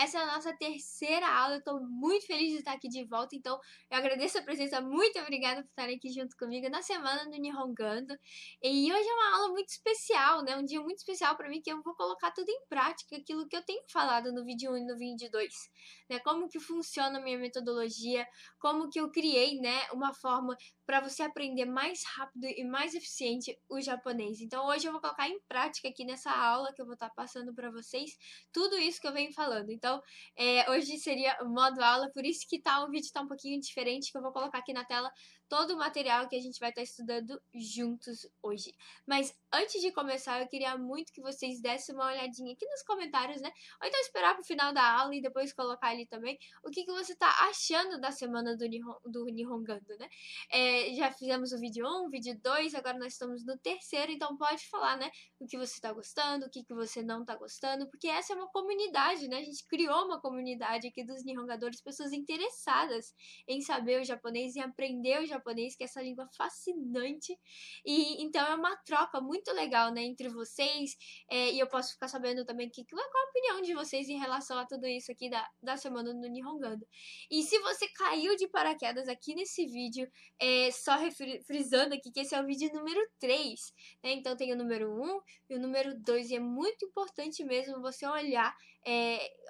Essa é a nossa terceira aula, eu tô muito feliz de estar aqui de volta, então eu agradeço a presença, muito obrigada por estarem aqui junto comigo na semana do Nihongando. E hoje é uma aula muito especial, né? Um dia muito especial para mim, que eu vou colocar tudo em prática, aquilo que eu tenho falado no vídeo 1 e no vídeo 2, né? Como que funciona a minha metodologia, como que eu criei, né, uma forma para você aprender mais rápido e mais eficiente o japonês. Então hoje eu vou colocar em prática aqui nessa aula que eu vou estar passando para vocês tudo isso que eu venho falando. Então hoje seria o modo aula, por isso que o vídeo tá um pouquinho diferente, que eu vou colocar aqui na tela todo o material que a gente vai estar estudando juntos hoje. Mas antes de começar, eu queria muito que vocês dessem uma olhadinha aqui nos comentários, né? Ou então esperar pro final da aula e depois colocar ali também o que você tá achando da semana do Nihongando, né? Já fizemos o vídeo 1, o vídeo 2, agora nós estamos no terceiro, então pode falar, né? O que você tá gostando, o que você não tá gostando, porque essa é uma comunidade, né? A gente criou uma comunidade aqui dos Nihongadores, pessoas interessadas em saber o japonês e aprender o japonês, que é essa língua fascinante. E então é uma troca muito legal, né, entre vocês, e eu posso ficar sabendo também qual a opinião de vocês em relação a tudo isso aqui da semana do Nihongando. E se você caiu de paraquedas aqui nesse vídeo, só frisando aqui que esse é o vídeo número 3, né? Então tem o número 1 e o número 2, e é muito importante mesmo você olhar,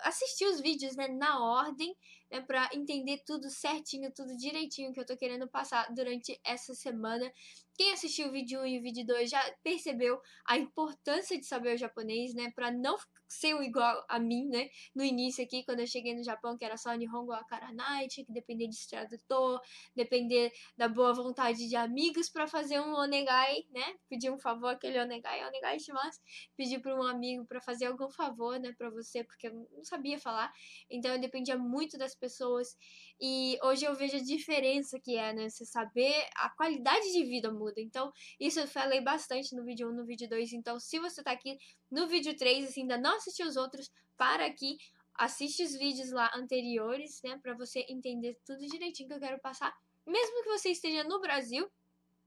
assistir os vídeos, né, na ordem, né, pra entender tudo certinho, tudo direitinho que eu tô querendo passar durante essa semana. Quem assistiu o vídeo 1 e o vídeo 2 já percebeu a importância de saber o japonês, né, pra não ser igual a mim, né, no início aqui, quando eu cheguei no Japão, que era só Nihongo Akaranai, tinha que depender de tradutor, depender da boa vontade de amigos pra fazer um onegai, né, pedir um favor, aquele onegai shimasu, pedir pra um amigo pra fazer algum favor, né, pra você, porque eu não sabia falar, então eu dependia muito das pessoas, e hoje eu vejo a diferença que é, né, você saber, a qualidade de vida muda. Então, isso eu falei bastante no vídeo 1, no vídeo 2. Então, se você tá aqui no vídeo 3 e assim, ainda não assistiu os outros, para aqui, assiste os vídeos lá anteriores, né, pra você entender tudo direitinho que eu quero passar. Mesmo que você esteja no Brasil,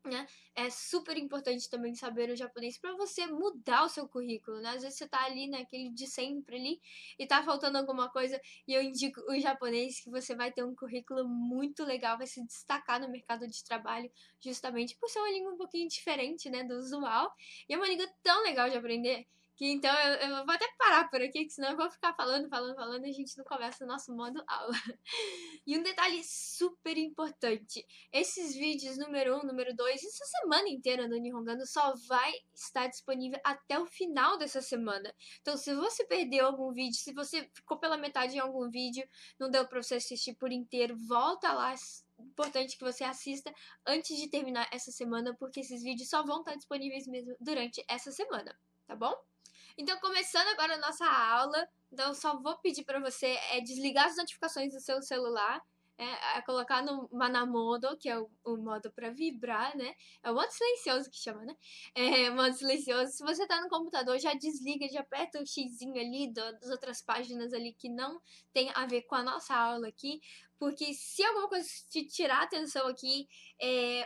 né, é super importante também saber o japonês para você mudar o seu currículo, né? Às vezes você tá ali naquele de sempre ali e tá faltando alguma coisa, e eu indico o japonês, que você vai ter um currículo muito legal, vai se destacar no mercado de trabalho, justamente por ser uma língua um pouquinho diferente, né, do usual, e é uma língua tão legal de aprender. Que então eu vou até parar por aqui, que senão eu vou ficar falando e a gente não começa o nosso modo aula. E um detalhe super importante: esses vídeos número 1, número 2, essa semana inteira do Nihongando só vai estar disponível até o final dessa semana. Então, se você perdeu algum vídeo, se você ficou pela metade em algum vídeo, não deu pra você assistir por inteiro, volta lá. Importante que você assista antes de terminar essa semana, porque esses vídeos só vão estar disponíveis mesmo durante essa semana, tá bom? Então, começando agora a nossa aula, então eu só vou pedir para você desligar as notificações do seu celular, colocar no Manamodo, que é o modo para vibrar, né? É o modo silencioso que chama, né? Modo silencioso. Se você tá no computador, já desliga, já aperta o xizinho ali das outras páginas ali que não tem a ver com a nossa aula aqui, porque se alguma coisa te tirar a atenção aqui,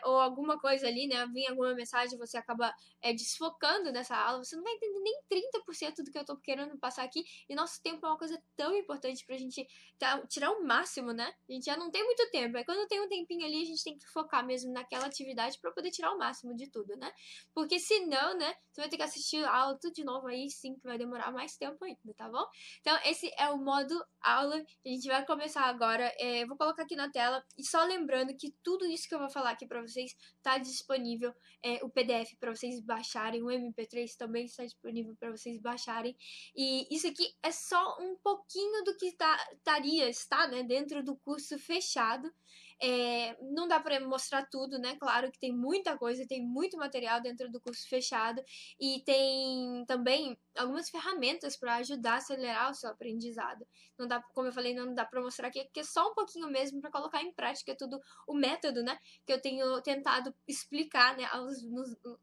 ou alguma coisa ali, né, vir alguma mensagem, você acaba desfocando nessa aula, você não vai entender nem 30% do que eu tô querendo passar aqui, e nosso tempo é uma coisa tão importante pra gente tirar o máximo, né? A gente já não tem muito tempo, quando tem um tempinho ali, a gente tem que focar mesmo naquela atividade pra poder tirar o máximo de tudo, né? Porque senão, né, você vai ter que assistir a aula tudo de novo, aí sim que vai demorar mais tempo ainda, tá bom? Então, esse é o modo aula, a gente vai começar agora. Eu vou colocar aqui na tela, e só lembrando que tudo isso que eu vou falar aqui pra vocês tá disponível, o PDF pra vocês baixarem, o MP3 também está disponível para vocês baixarem, e isso aqui é só um pouquinho do que está, né, dentro do curso fechado. Não dá para mostrar tudo, né? Claro que tem muita coisa, tem muito material dentro do curso fechado, e tem também algumas ferramentas para ajudar a acelerar o seu aprendizado. Não dá, como eu falei, não dá para mostrar aqui, porque é só um pouquinho mesmo para colocar em prática tudo o método, né, que eu tenho tentado explicar, né,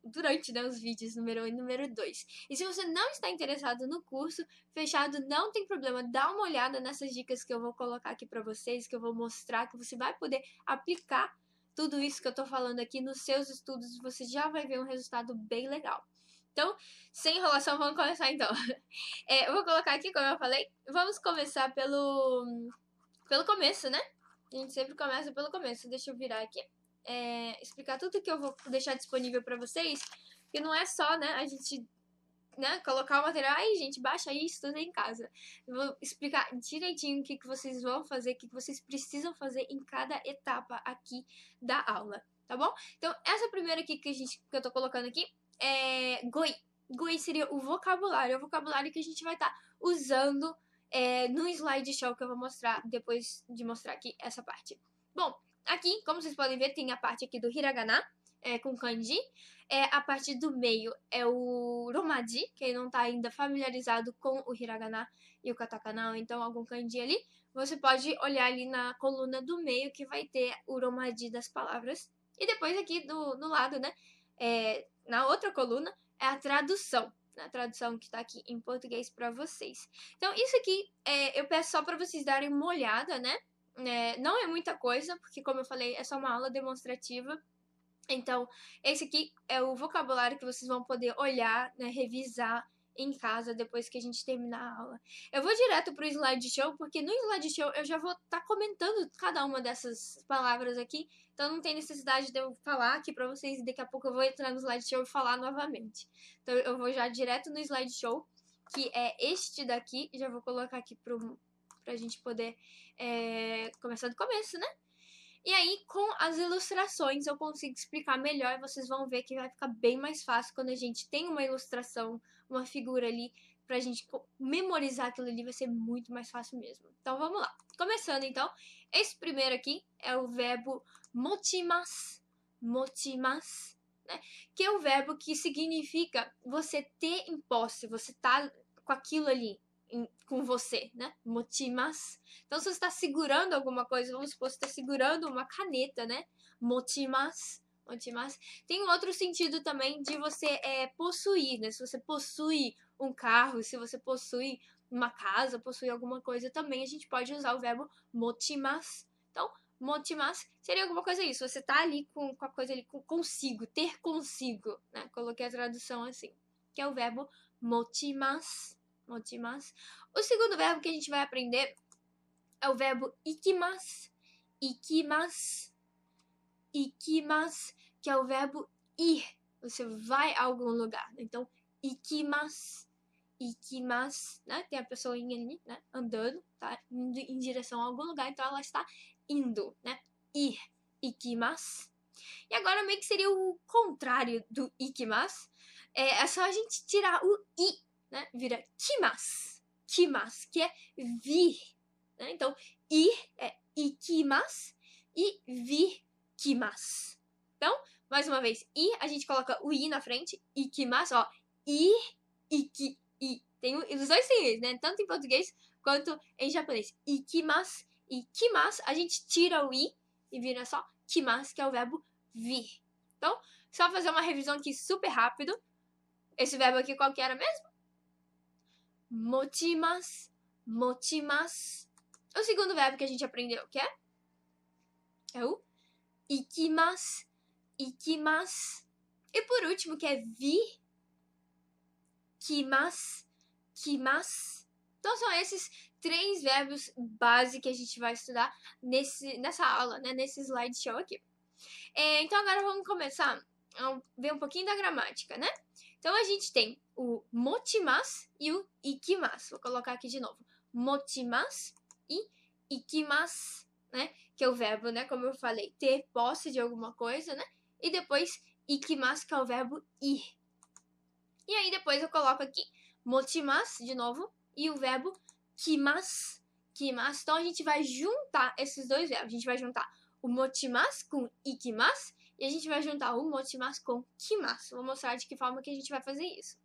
durante, né, os vídeos número 1 e número 2. E se você não está interessado no curso fechado, não tem problema, dá uma olhada nessas dicas que eu vou colocar aqui para vocês, que eu vou mostrar, que você vai poder aplicar tudo isso que eu tô falando aqui nos seus estudos, e você já vai ver um resultado bem legal. Então, sem enrolação, vamos começar então. Eu vou colocar aqui, como eu falei, vamos começar pelo começo, né? A gente sempre começa pelo começo. Deixa eu virar aqui. Explicar tudo que eu vou deixar disponível pra vocês. Que não é só, né, a gente, né, colocar o material. Aí, gente, baixa aí e estuda em casa. Eu vou explicar direitinho o que vocês vão fazer, o que vocês precisam fazer em cada etapa aqui da aula, tá bom? Então, essa primeira aqui que eu tô colocando aqui é goi. Goi seria o vocabulário que a gente vai estar usando no slideshow que eu vou mostrar depois de mostrar aqui essa parte. Bom, aqui, como vocês podem ver, tem a parte aqui do hiragana, com kanji. A parte do meio é o romaji, quem não tá ainda familiarizado com o hiragana e o katakana, ou então algum kanji ali, você pode olhar ali na coluna do meio que vai ter o romaji das palavras. E depois aqui do lado, né, na outra coluna, é a tradução. A tradução que tá aqui em português pra vocês. Então, isso aqui eu peço só pra vocês darem uma olhada, né? Não é muita coisa, porque como eu falei, é só uma aula demonstrativa. Então, esse aqui é o vocabulário que vocês vão poder olhar, né, revisar em casa depois que a gente terminar a aula. Eu vou direto pro slideshow, porque no slideshow eu já vou estar comentando cada uma dessas palavras aqui, então não tem necessidade de eu falar aqui pra vocês e daqui a pouco eu vou entrar no slideshow e falar novamente. Então eu vou já direto no slideshow, que é este daqui, e já vou colocar aqui pra gente poder começar do começo, né? E aí, com as ilustrações, eu consigo explicar melhor e vocês vão ver que vai ficar bem mais fácil quando a gente tem uma ilustração, uma figura ali, pra gente memorizar aquilo ali, vai ser muito mais fácil mesmo. Então, vamos lá. Começando, então, esse primeiro aqui é o verbo mochimasu, mochimasu, né? Que é o verbo que significa você ter em posse, você tá com aquilo ali com você, né? Mochimasu. Então, se você está segurando alguma coisa, vamos supor, você está segurando uma caneta, né? Mochimasu. Mochimasu. Tem um outro sentido também de você possuir, né? Se você possui um carro, se você possui uma casa, possui alguma coisa também, a gente pode usar o verbo mochimasu. Então, mochimasu seria alguma coisa isso. Você tá ali com a coisa ali, consigo, ter consigo, né? Coloquei a tradução assim, que é o verbo mochimasu. Mochimasu. O segundo verbo que a gente vai aprender é o verbo ikimasu. Ikimasu. Ikimasu, que é o verbo ir. Você vai a algum lugar. Então, ikimasu. Ikimasu, né? Tem a pessoinha ali, né? Andando, tá? Indo em direção a algum lugar. Então, ela está indo, né? Ir. Ikimasu. E agora meio que seria o contrário do ikimasu. É só a gente tirar o i, né? Vira kimasu. Kimasu, que é vir. Né? Então, ir é ikimasu e vir kimasu. Então, mais uma vez, ir, a gente coloca o i na frente, ikimasu, ó. Ir, iki, i. Tem os dois sens, né? Tanto em português quanto em japonês. Ikimasu e kimasu, a gente tira o i e vira só kimasu, que é o verbo vir. Então, só fazer uma revisão aqui super rápido. Esse verbo aqui qual que era mesmo? Mochimasu, mochimasu. O segundo verbo que a gente aprendeu, que é o ikimasu, ikimasu. E por último, que é vir, kimasu, kimasu. Então, são esses 3 verbos base que a gente vai estudar nessa aula, né? Nesse slideshow aqui. Então, agora vamos começar a ver um pouquinho da gramática, né? Então, a gente tem o mochimasu e o ikimasu. Vou colocar aqui de novo. Mochimasu e ikimasu, né? Que é o verbo, né? Como eu falei, ter posse de alguma coisa, né? E depois, ikimasu, que é o verbo ir. E aí, depois eu coloco aqui mochimasu, de novo, e o verbo kimasu, kimasu. Então, a gente vai juntar esses dois verbos. A gente vai juntar o mochimasu com ikimasu e a gente vai juntar o mochimasu com kimasu. Vou mostrar de que forma que a gente vai fazer isso.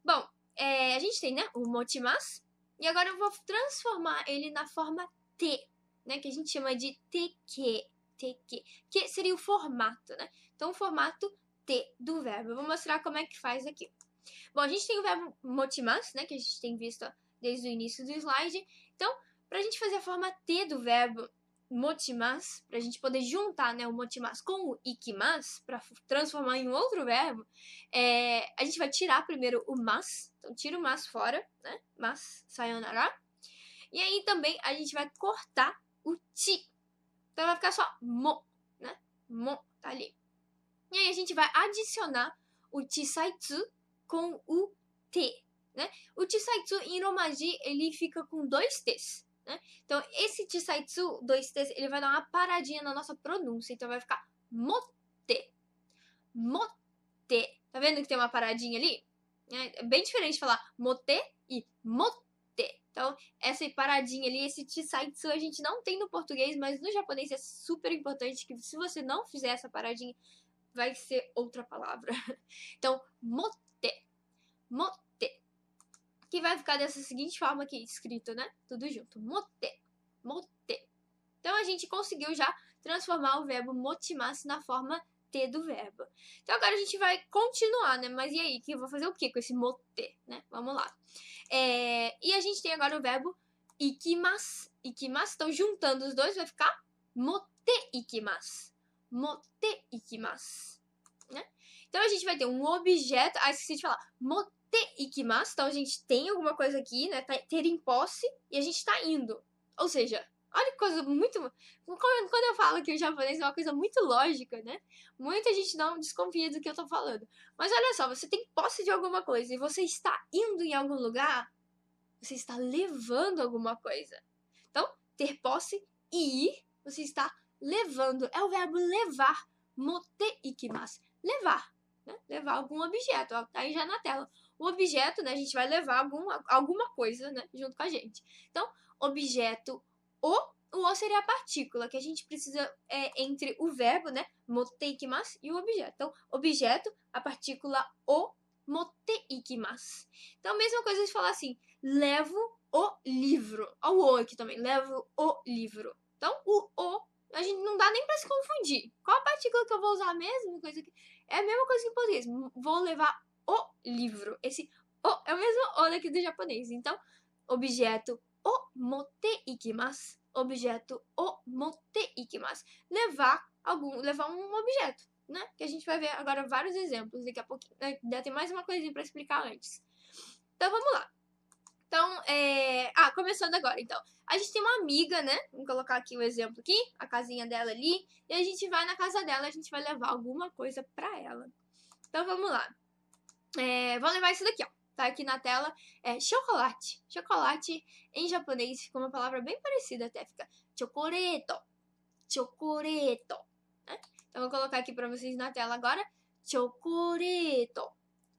Bom, a gente tem, né, o mochimasu e agora eu vou transformar ele na forma T, né, que a gente chama de teke, teke, que seria o formato, né? Então, o formato T do verbo. Eu vou mostrar como é que faz aqui. Bom, a gente tem o verbo mochimasu, né, que a gente tem visto desde o início do slide. Então, pra gente fazer a forma T do verbo, mochimasu, pra gente poder juntar, né, o mochimasu com o ikimasu, pra transformar em um outro verbo, a gente vai tirar primeiro o mas. Então, tira o mas fora, né? Mas, sayonara. E aí também a gente vai cortar o ti. Então, vai ficar só mo, né? Mo, tá ali. E aí a gente vai adicionar o chisaitsu com o t, né? O chisaitsu em romaji, ele fica com 2 t's. Né? Então, esse chisaitsu, 2 t's, ele vai dar uma paradinha na nossa pronúncia. Então, vai ficar motte. Motte. Tá vendo que tem uma paradinha ali? É bem diferente de falar motte e motte. Então, essa paradinha ali, esse chisaitsu, a gente não tem no português, mas no japonês é super importante que se você não fizer essa paradinha, vai ser outra palavra. Então, motte. Motte. Que vai ficar dessa seguinte forma aqui, escrito, né? Tudo junto. Motte. Motte. Então, a gente conseguiu já transformar o verbo mochimasu na forma T do verbo. Então, agora a gente vai continuar, né? Mas e aí? Que eu vou fazer o que com esse motte, né? Vamos lá. E a gente tem agora o verbo ikimasu. Ikimasu. Então, juntando os dois, vai ficar motte ikimasu. Motte ikimasu. Né? Então, a gente vai ter um objeto. Ah, esqueci de falar. Motte ikimasu. Então, a gente tem alguma coisa aqui, né? Ter em posse e a gente tá indo. Ou seja, olha que coisa muito... Quando eu falo que o japonês é uma coisa muito lógica, né? Muita gente não desconfia do que eu tô falando. Mas olha só, você tem posse de alguma coisa e você está indo em algum lugar, você está levando alguma coisa. Então, ter posse e ir, você está levando. É o verbo levar. Motte ikimasu. Levar. Né? Levar algum objeto. Ó, tá aí já na tela. O objeto, né? A gente vai levar alguma coisa, né? Junto com a gente. Então, objeto o seria a partícula que a gente precisa entre o verbo, né? Motte ikimasu e o objeto. Então, objeto, a partícula o, motte ikimasu. Então, a mesma coisa de falar assim, levo o livro. Olha o o aqui também, levo o livro. Então, o, a gente não dá nem pra se confundir. Qual a partícula que eu vou usar mesmo? É a mesma coisa que em português. Vou levar o livro. Esse o é o mesmo o daqui do japonês. Então, objeto o motte ikimasu. Objeto o motte ikimasu. Levar um objeto, né? Que a gente vai ver agora vários exemplos daqui a pouquinho. Ainda tem mais uma coisinha para explicar antes. Então, vamos lá. Então, começando agora, então. A gente tem uma amiga, né? Vamos colocar aqui o exemplo aqui, a casinha dela ali. E a gente vai na casa dela, a gente vai levar alguma coisa pra ela. Então, vamos lá. Vou levar isso daqui, ó. Tá aqui na tela, chocolate. Chocolate em japonês fica uma palavra bem parecida até, fica chocoreto. Chocoreto. Né? Então, vou colocar aqui pra vocês na tela agora, chocoreto.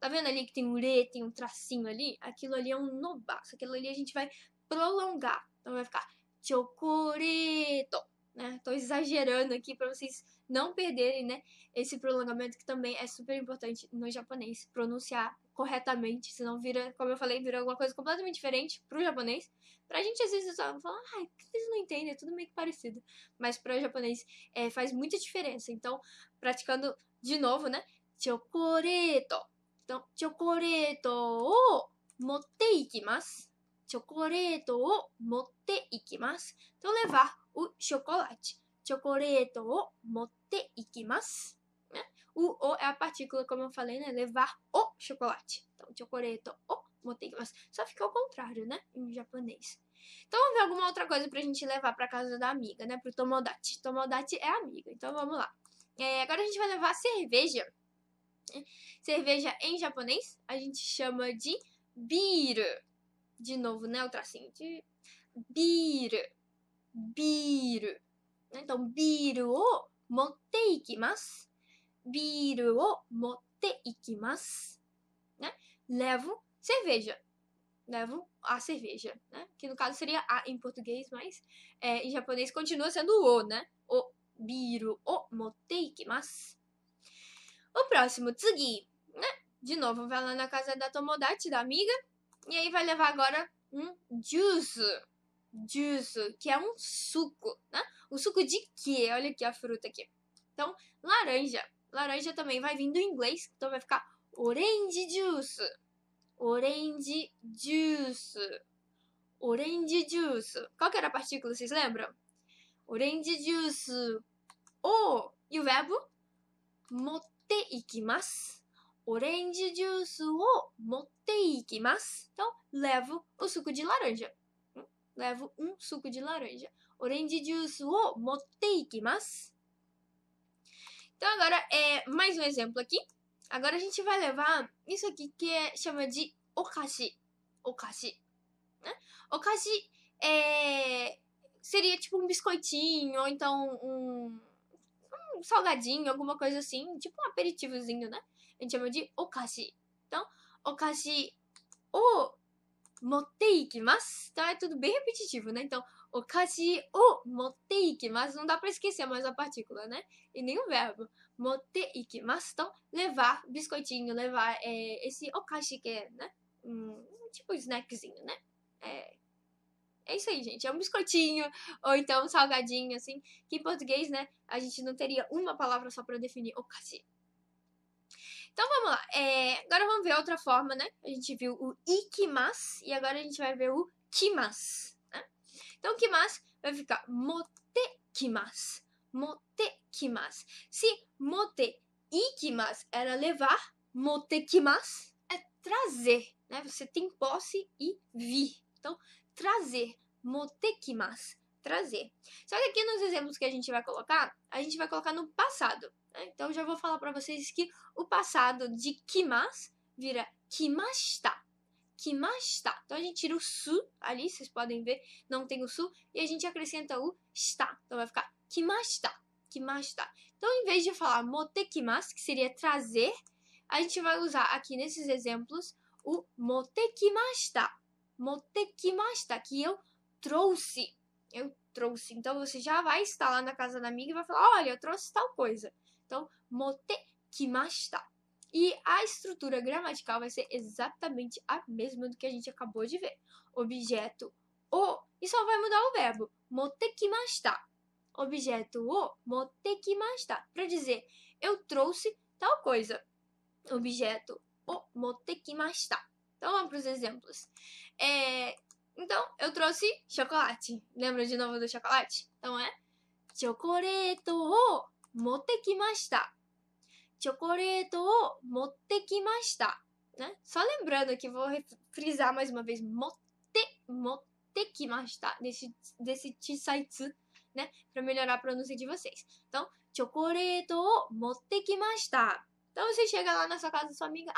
Tá vendo ali que tem um re, tem um tracinho ali? Aquilo ali é um nobaço, aquilo ali a gente vai prolongar. Então, vai ficar chocoreto. Né? Tô exagerando aqui pra vocês não perderem, né, esse prolongamento que também é super importante no japonês, pronunciar corretamente, senão vira, como eu falei, vira alguma coisa completamente diferente pro japonês. Pra gente, às vezes, fala, vocês não entendem, é tudo meio que parecido. Mas pro japonês faz muita diferença. Então, praticando de novo, né, chocoreto. Então, chocoreto o motte ikimasu. Chocoreto o motte ikimasu. Então, levar o chocolate. Chocoreto o motte ikimasu. Né? O é a partícula, como eu falei, né? Levar o chocolate. Então, chocoreto o motte ikimasu. Só fica ao contrário, né? Em japonês. Então, vamos ver alguma outra coisa pra gente levar pra casa da amiga, né? Pro tomodachi. Tomodachi é amiga. Então, vamos lá. Agora a gente vai levar cerveja. Cerveja em japonês a gente chama de biru. De novo, né? O tracinho de biru. Biru. Então, biru o motte ikimasu. Biru o motte ikimasu. Né? Levo cerveja. Levo a cerveja, né? Que no caso seria a em português, mas em japonês continua sendo o, né? O biru o motte ikimasu. O próximo, tsugi, né? De novo, vai lá na casa da tomodachi, da amiga. E aí vai levar agora um juice. Juice, que é um suco, né? O suco de quê? Olha aqui a fruta aqui. Então, laranja. Laranja também vai vir do inglês, então vai ficar orange juice. Orange juice. Orange juice. Qual que era a partícula, vocês lembram? orange juice o... E o verbo? Motte ikimasu. Orange juice o motte ikimasu. Então, levo o suco de laranja. Levo um suco de laranja. Orange juice o motte ikimasu. Então, agora, mais um exemplo aqui. Agora, a gente vai levar isso aqui que chama de okashi. Okashi. Né? Okashi seria tipo um biscoitinho, ou então um salgadinho, alguma coisa assim. Tipo um aperitivozinho, né? A gente chama de okashi. Então, okashi o motte ikimasu. Então, é tudo bem repetitivo, né? Então, okashi o motte ikimasu. Não dá pra esquecer mais a partícula, né? E nem o verbo. Motte ikimasu. Então, levar biscoitinho, levar esse okashi que é, né? Tipo um snackzinho, né? É isso aí, gente. É um biscoitinho, ou então um salgadinho, assim. Que em português, né? A gente não teria uma palavra só pra definir okashi. Então, vamos lá. Agora vamos ver outra forma, né? A gente viu o ikimasu e agora a gente vai ver o kimasu, né? Então, kimasu vai ficar motte kimasu. Motte kimasu. Se motte ikimasu era levar, motte kimasu é trazer, né? Você tem posse e vir. Então, trazer. Motte kimasu. Trazer. Só que aqui nos exemplos que a gente vai colocar no passado. Né? Então, eu já vou falar pra vocês que o passado de kimasu vira kimashita. Kimashita. Então, a gente tira o su ali, vocês podem ver, não tem o su, e a gente acrescenta o shita. Então, vai ficar kimashita. Kimashita. Então, em vez de falar motte kimasu, que seria trazer, a gente vai usar aqui nesses exemplos o motte kimashita. Motte kimashita, que eu trouxe. Eu trouxe. Então, você já vai estar lá na casa da amiga e vai falar, olha, eu trouxe tal coisa. Então, motte kimashita. E a estrutura gramatical vai ser exatamente a mesma do que a gente acabou de ver. Objeto o, e só vai mudar o verbo. Motte kimashita. Objeto o, motte kimashita. Para dizer, eu trouxe tal coisa. Objeto o, motte kimashita. Então, vamos para os exemplos. Então, eu trouxe chocolate. Lembra de novo do chocolate? Então, chocolate o motte kimashita. Chocolate o motte kimashita. Né? Só lembrando aqui, vou frisar mais uma vez. Motte kimashita. Desse chisaitsu, né? Pra melhorar a pronúncia de vocês. Então, chocolate o motte kimashita. Então, você chega lá na sua casa da sua amiga.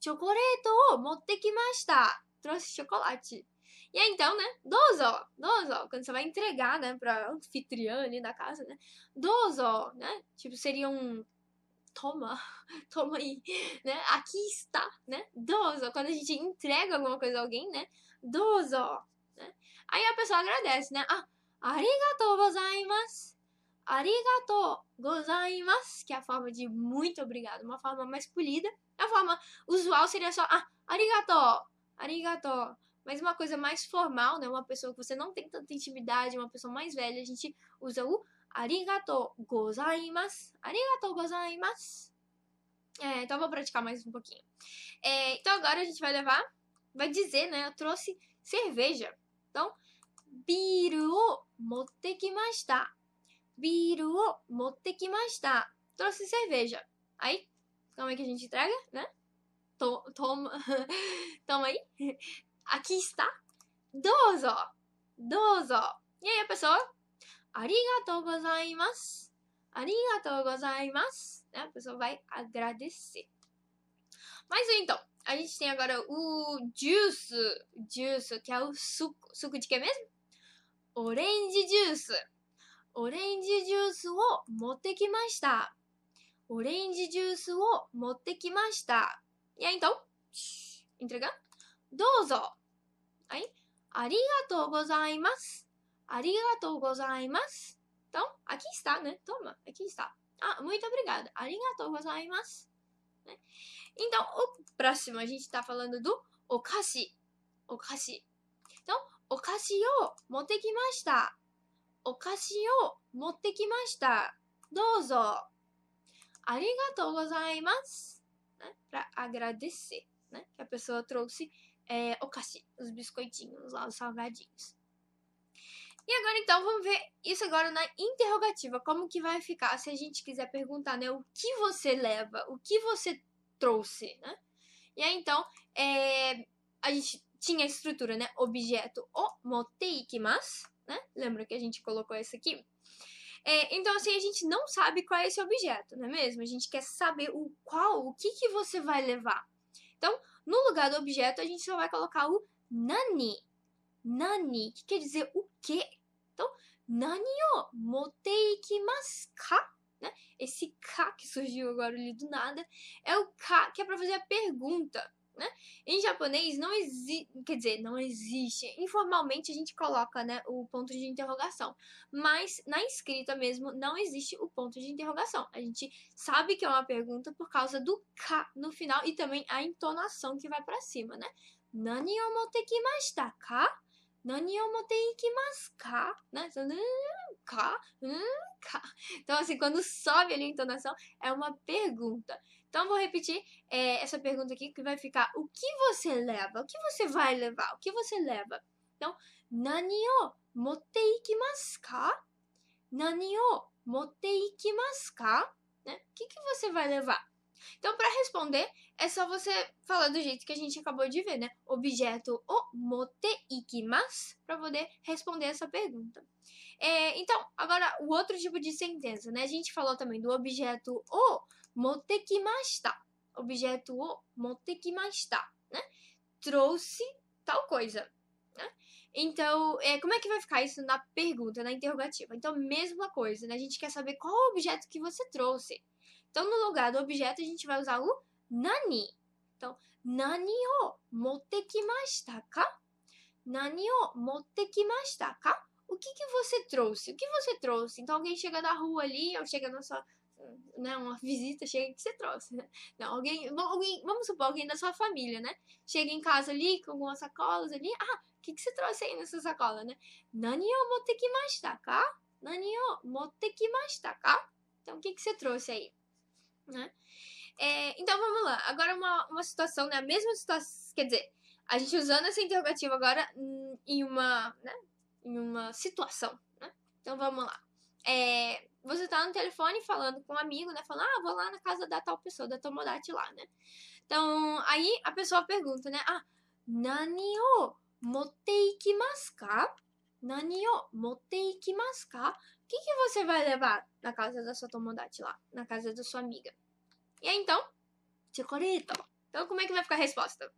Chocolate o motte kimashita. Trouxe chocolate. E aí, então, né? Dozo. Quando você vai entregar, né? Pra anfitriã ali da casa, né? Dozo, né? Tipo, seria um... Toma aí, né? Aqui está, né? Dozo. Quando a gente entrega alguma coisa a alguém, né? Dozo. Né? Aí a pessoa agradece, né? Arigatou gozaimasu. Arigatou gozaimasu. Que é a forma de muito obrigado. Uma forma mais polida. A forma usual seria só arigatou. Mas uma coisa mais formal, né? Uma pessoa que você não tem tanta intimidade, uma pessoa mais velha, a gente usa o arigatou gozaimasu. Arigatou gozaimasu. Então eu vou praticar mais um pouquinho. Então agora a gente vai dizer, né? Eu trouxe cerveja. Então, biru o motte kimashita. Biru o motte kimashita. Trouxe cerveja. Aí, como é que a gente entrega, né? Toma aí. Aqui está. Dozo. E aí a pessoa, arigatou gozaimasu. Arigatou gozaimasu. Né? A pessoa vai agradecer. Mas então, a gente tem agora o juice. Juice, que é o suco. Suco de quê mesmo? Orange juice. Orange juice o motte kimashita. Orange juice o motte kimashita. E aí então, entregando. Dozo. Aí, arigatou gozaimasu. Arigatou gozaimasu. Então, aqui está, né? Toma, aqui está. Muito obrigada. Arigatou gozaimasu. Né? Então, o próximo, a gente tá falando do okashi. Okashi. Então, okashi o motte kimashita. Okashi o motte kimashita. Dozo. Arigatou gozaimasu. Né? Pra agradecer, né? Que a pessoa trouxe okashi, os biscoitinhos lá, os salgadinhos. E agora, então, vamos ver isso agora na interrogativa. Como que vai ficar se a gente quiser perguntar, né? O que você leva? O que você trouxe, né? E aí, então, a gente tinha a estrutura, né? Objeto o motte ikimasu, né? Lembra que a gente colocou isso aqui? Então, assim, a gente não sabe qual é esse objeto, não é mesmo? A gente quer saber o que você vai levar. Então, no lugar do objeto, a gente só vai colocar o nani. Nani, que quer dizer o quê? Então, nani o motte ikimasu ka? Né? Esse ka que surgiu agora ali do nada é o ka que é para fazer a pergunta. Né? Em japonês não existe, quer dizer, não existe. Informalmente a gente coloca, né, o ponto de interrogação, mas na escrita mesmo não existe o ponto de interrogação. A gente sabe que é uma pergunta por causa do ka no final e também a entonação que vai para cima, né? Nani o motte kimashita ka? Nani o motte ikimasu ka? Né? Ka? Então, assim, quando sobe ali a entonação, é uma pergunta. Então, vou repetir essa pergunta aqui, que vai ficar: o que você leva? O que você vai levar? O que você leva? Então, nani o motte ikimasu ka? Nani o motte ikimasu ka? Né? O que você vai levar? Então, para responder, é só você falar do jeito que a gente acabou de ver, né? Objeto o motte ikimasu, para poder responder essa pergunta. Então, agora, o outro tipo de sentença, né? A gente falou também do objeto o motte kimashita. Objeto o motte kimashita, né? Trouxe tal coisa, né? Então, como é que vai ficar isso na pergunta, na interrogativa? Então, mesma coisa, né? A gente quer saber qual o objeto que você trouxe. Então, no lugar do objeto, a gente vai usar o nani. Então, nani o motte kimashita ka? Nani o motte kimashita ka? O que você trouxe? O que você trouxe? Então, alguém chega na rua ali, ou chega na sua, né, uma visita, chega, o que você trouxe? Não, alguém, vamos supor, alguém da sua família, né? Chega em casa ali, com algumas sacolas ali, o que você trouxe aí nessa sacola, né? Nani o motte kimashita ka? Nani o motte kimashita ka? Então, o que você trouxe aí? Né? Então, vamos lá. Agora, uma situação, né? A mesma situação, quer dizer, a gente usando essa interrogativa agora em uma, né? Em uma situação, né? Então, vamos lá. Você tá no telefone falando com um amigo, né? Falando, vou lá na casa da tal pessoa, da Tomodachi lá, né? Então, aí a pessoa pergunta, né? Nani o motte ikimasu ka? Nani o motte ikimasu ka? O que você vai levar na casa da sua Tomodachi lá? Na casa da sua amiga? E aí, então, chocolate. Então, como é que vai ficar a resposta?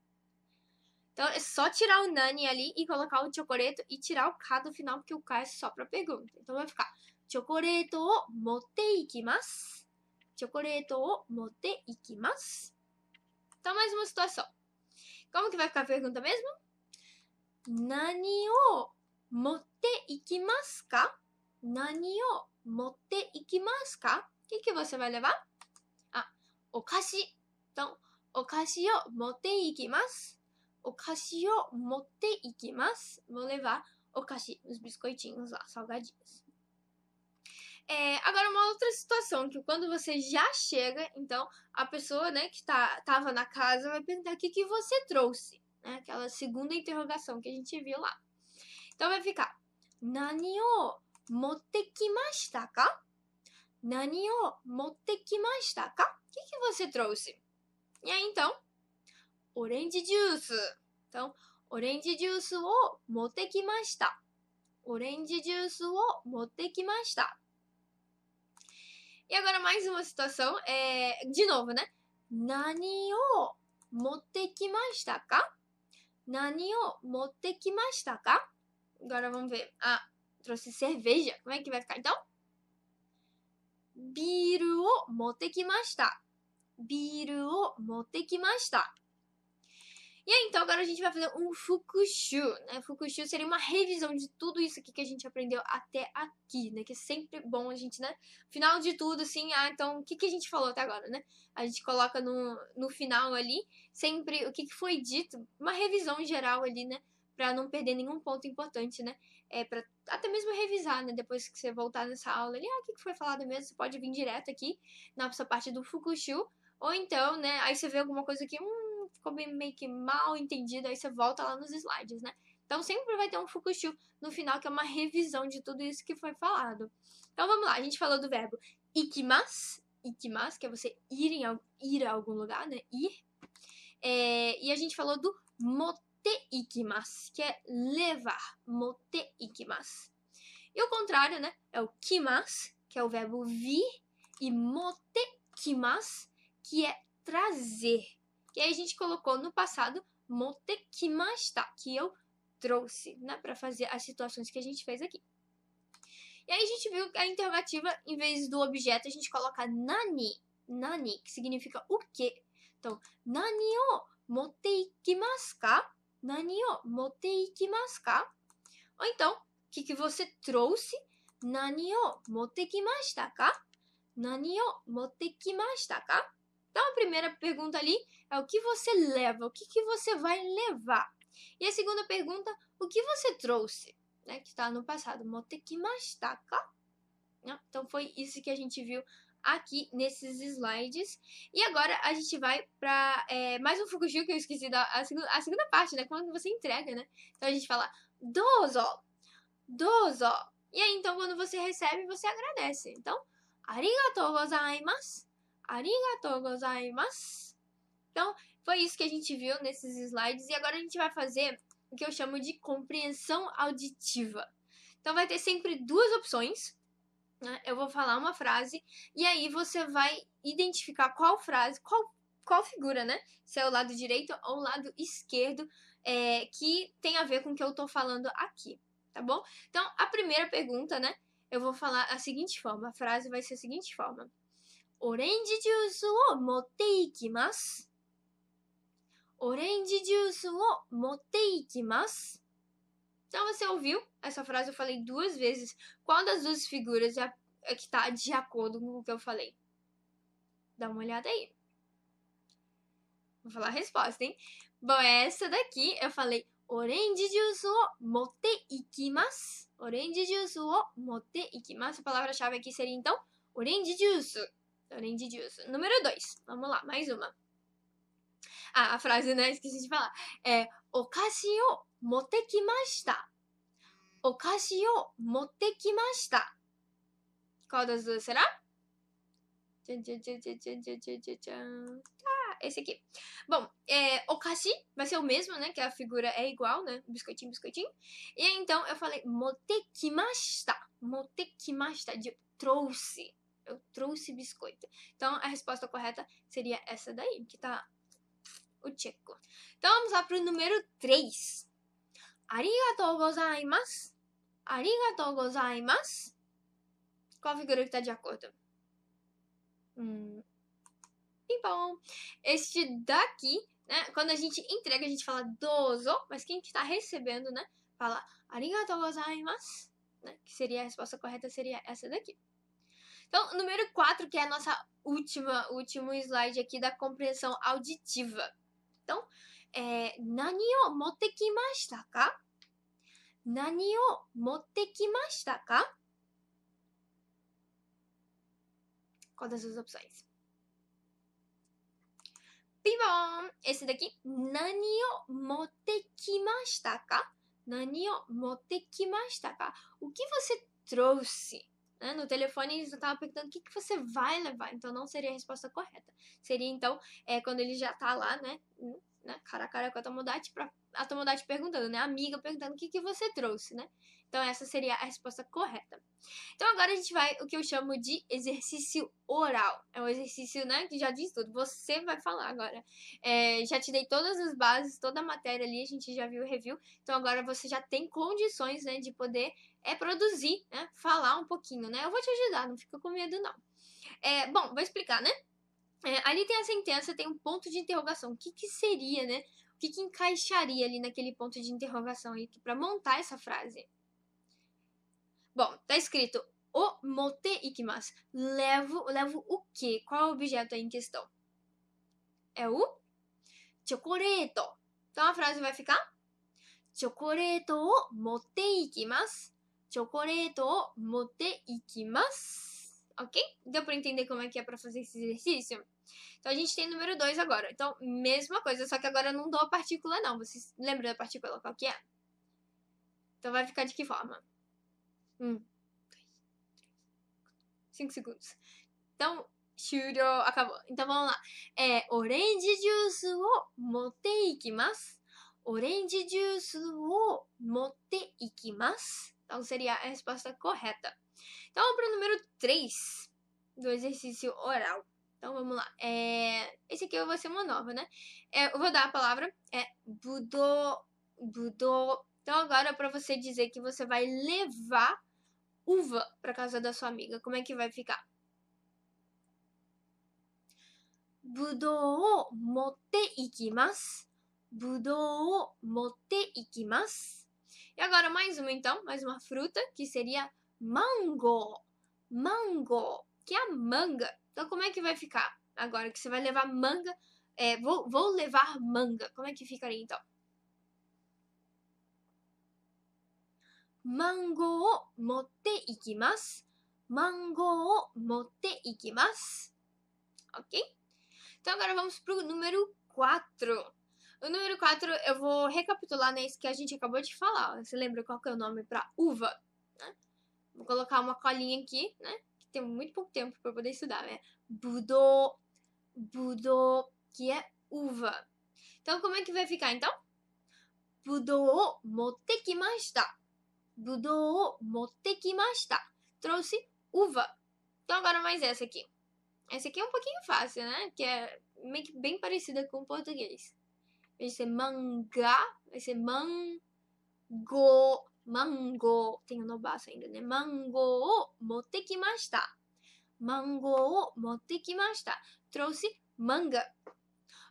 Então, é só tirar o nani ali e colocar o chocolate e tirar o ka do final, porque o ka é só pra pergunta. Então, vai ficar chocolate o motte ikimasu. Chocolate o motte ikimasu. Então, mais uma situação. Como que vai ficar a pergunta mesmo? Nani o motte ikimasu ka? Nani o motte ikimasu ka? O que você vai levar? Okashi. Então, okashi o motte ikimasu. Okashi o motte ikimasu. Vou levar okashi, os biscoitinhos lá, salgadinhos. Agora, uma outra situação, que quando você já chega, então, a pessoa, né, que tava na casa vai perguntar o que você trouxe, né? Aquela segunda interrogação que a gente viu lá. Então, vai ficar: Nani o motte kimashita ka? Nani o motte kimashita ka? O que você trouxe? E aí, então, orange juice. Então, orange juice o motte kimashita. Orange juice o motte kimashita. E agora mais uma situação, de novo, né? Nani o motte kimashita ka? Nani o motte kimashita ka? Agora vamos ver. Trouxe cerveja. Como é que vai ficar então? Biru o motte kimashita. Biru o motte kimashita. E aí, então, agora a gente vai fazer um fukushu, né? Fukushu seria uma revisão de tudo isso aqui que a gente aprendeu até aqui, né? Que é sempre bom a gente, né? Final de tudo, assim, então, o que a gente falou até agora, né? A gente coloca no final ali, sempre o que foi dito, uma revisão geral ali, né? Pra não perder nenhum ponto importante, né? Pra até mesmo revisar, né? Depois que você voltar nessa aula ali, o que foi falado mesmo, você pode vir direto aqui na nossa parte do fukushu, ou então, né? Aí você vê alguma coisa aqui, ficou meio que mal entendido, aí você volta lá nos slides, né? Então, sempre vai ter um fukushu no final, que é uma revisão de tudo isso que foi falado. Então, vamos lá. A gente falou do verbo ikimasu. Ikimasu, que é você ir a algum lugar, né? Ir. E a gente falou do motte ikimasu, que é levar. Motte ikimasu. E o contrário, né? É o kimasu, que é o verbo vir. E motte kimasu, que é trazer. E aí a gente colocou no passado motte kimashita, que eu trouxe, né, para fazer as situações que a gente fez aqui. E aí a gente viu que a interrogativa, em vez do objeto, a gente coloca nani, nani, que significa o quê. Então, nani o motte ikimasu ka? Nani o motte ikimasu ka? Ou então, o que você trouxe? Nani o motte kimashita ka? Nani o motte kimashita ka? Então, a primeira pergunta ali é o que você leva, o que você vai levar. E a segunda pergunta, o que você trouxe, né, que está no passado, motte kimashita ka? Então, foi isso que a gente viu aqui nesses slides. E agora a gente vai para mais um fukushu, que eu esqueci a segunda parte, né, quando você entrega, né? Então, a gente fala dozo, dozo. E aí, então, quando você recebe, você agradece. Então, arigatou gozaimasu. Arigatou gozaimasu. Então, foi isso que a gente viu nesses slides. E agora a gente vai fazer o que eu chamo de compreensão auditiva. Então, vai ter sempre duas opções, né? Eu vou falar uma frase e aí você vai identificar qual frase, qual figura, né? Se é o lado direito ou o lado esquerdo, que tem a ver com o que eu tô falando aqui, tá bom? Então, a primeira pergunta, né? Eu vou falar a seguinte forma. A frase vai ser a seguinte forma. Orange juice o motte ikimasu. Orange juice o motte ikimasu. Então, você ouviu essa frase? Eu falei duas vezes. Qual das duas figuras é que está de acordo com o que eu falei? Dá uma olhada aí. Vou falar a resposta, hein? Bom, essa daqui eu falei orange juice o motte ikimasu. Orange juice o motte ikimasu. A palavra-chave aqui seria, então, orange juice. Orange juice. Número 2. Vamos lá, mais uma. A frase, né? Esqueci de falar. É okashi o motte kimashita. Okashi o motte kimashita. Qual das duas será? Esse aqui. Bom, okashi vai ser o mesmo, né? Que a figura é igual, né? Biscoitinho, biscoitinho. E aí, então, eu falei motte kimashita. Motte kimashita, de trouxe. Eu trouxe biscoito. Então, a resposta correta seria essa daí, que tá o checo. Então, vamos lá pro número 3. Arigatou gozaimasu. Arigatou gozaimasu. Qual figura que tá de acordo? Bom, este daqui, né? Quando a gente entrega, a gente fala dozo, mas quem está recebendo, né? Fala arigatou gozaimasu, né? Que seria a resposta correta, seria essa daqui. Então, número 4, que é a nossa último slide aqui da compreensão auditiva. Então, nani o motte kimashita ka? Nani o motte kimashita ka? Qual das duas opções? Bom, esse daqui, nani o motte kimashita ka? Nani o motte kimashita ka? O que você trouxe? Né? No telefone eles estavam perguntando o que você vai levar, então não seria a resposta correta. Seria então, quando ele já tá lá, né, cara a cara com a Tomodachi perguntando, né, a amiga perguntando o que você trouxe, né? Então essa seria a resposta correta. Então agora a gente vai o que eu chamo de exercício oral. É um exercício, né, que já diz tudo. Você vai falar agora. Já te dei todas as bases, toda a matéria ali, a gente já viu o review. Então agora você já tem condições, né, de poder produzir, né, falar um pouquinho, né? Eu vou te ajudar, não fica com medo não. Bom, vou explicar, né? Ali tem a sentença, tem um ponto de interrogação. O que seria, né? O que encaixaria ali naquele ponto de interrogação aí para montar essa frase? Bom, tá escrito o motte ikimasu. Levo o quê? Qual é o objeto aí em questão? É o chocoreto. Então a frase vai ficar chocoreto o motte ikimasu. Chocoreto o motte ikimasu. Ok? Deu pra entender como é que é pra fazer esse exercício? Então a gente tem número 2 agora. Então, mesma coisa, só que agora eu não dou a partícula não. Vocês lembram da partícula qual que é? Então vai ficar de que forma? 5 segundos. Então, 終了. Acabou. Então vamos lá. Orange juiceを持っていきます. Orange juiceを持っていきます. Então seria a resposta correta. Então vamos para o número 3 do exercício oral. Então vamos lá. Esse aqui vai ser uma nova, né? Eu vou dar a palavra. Budô. Então agora para você dizer que você vai levar uva para casa da sua amiga. Como é que vai ficar? ぶどうを持っていきます。ぶどうを持っていきます。E agora mais uma então, mais uma fruta, que seria mango. Mango, que é a manga. Então como é que vai ficar? Agora que você vai levar manga, vou levar manga. Como é que ficaria então? Mango を持っていきます。Mango を持っていきます。Ok? Então agora vamos pro número 4. O número 4 eu vou recapitular nesse que a gente acabou de falar. Você lembra qual que é o nome para uva? Né? Vou colocar uma colinha aqui, né? Que tem muito pouco tempo para poder estudar, né? Budô, que é uva. Então como é que vai ficar então? Budô o motte kimashita. Budô o motte kimashita. Trouxe uva. Então agora mais essa aqui. Essa aqui é um pouquinho fácil, né? Que é meio que bem parecida com o português. Vai ser mangá, vai ser mango. Tem o nobaço ainda, né? Mango o motte kimashita. Mango o motte kimashita. Trouxe manga.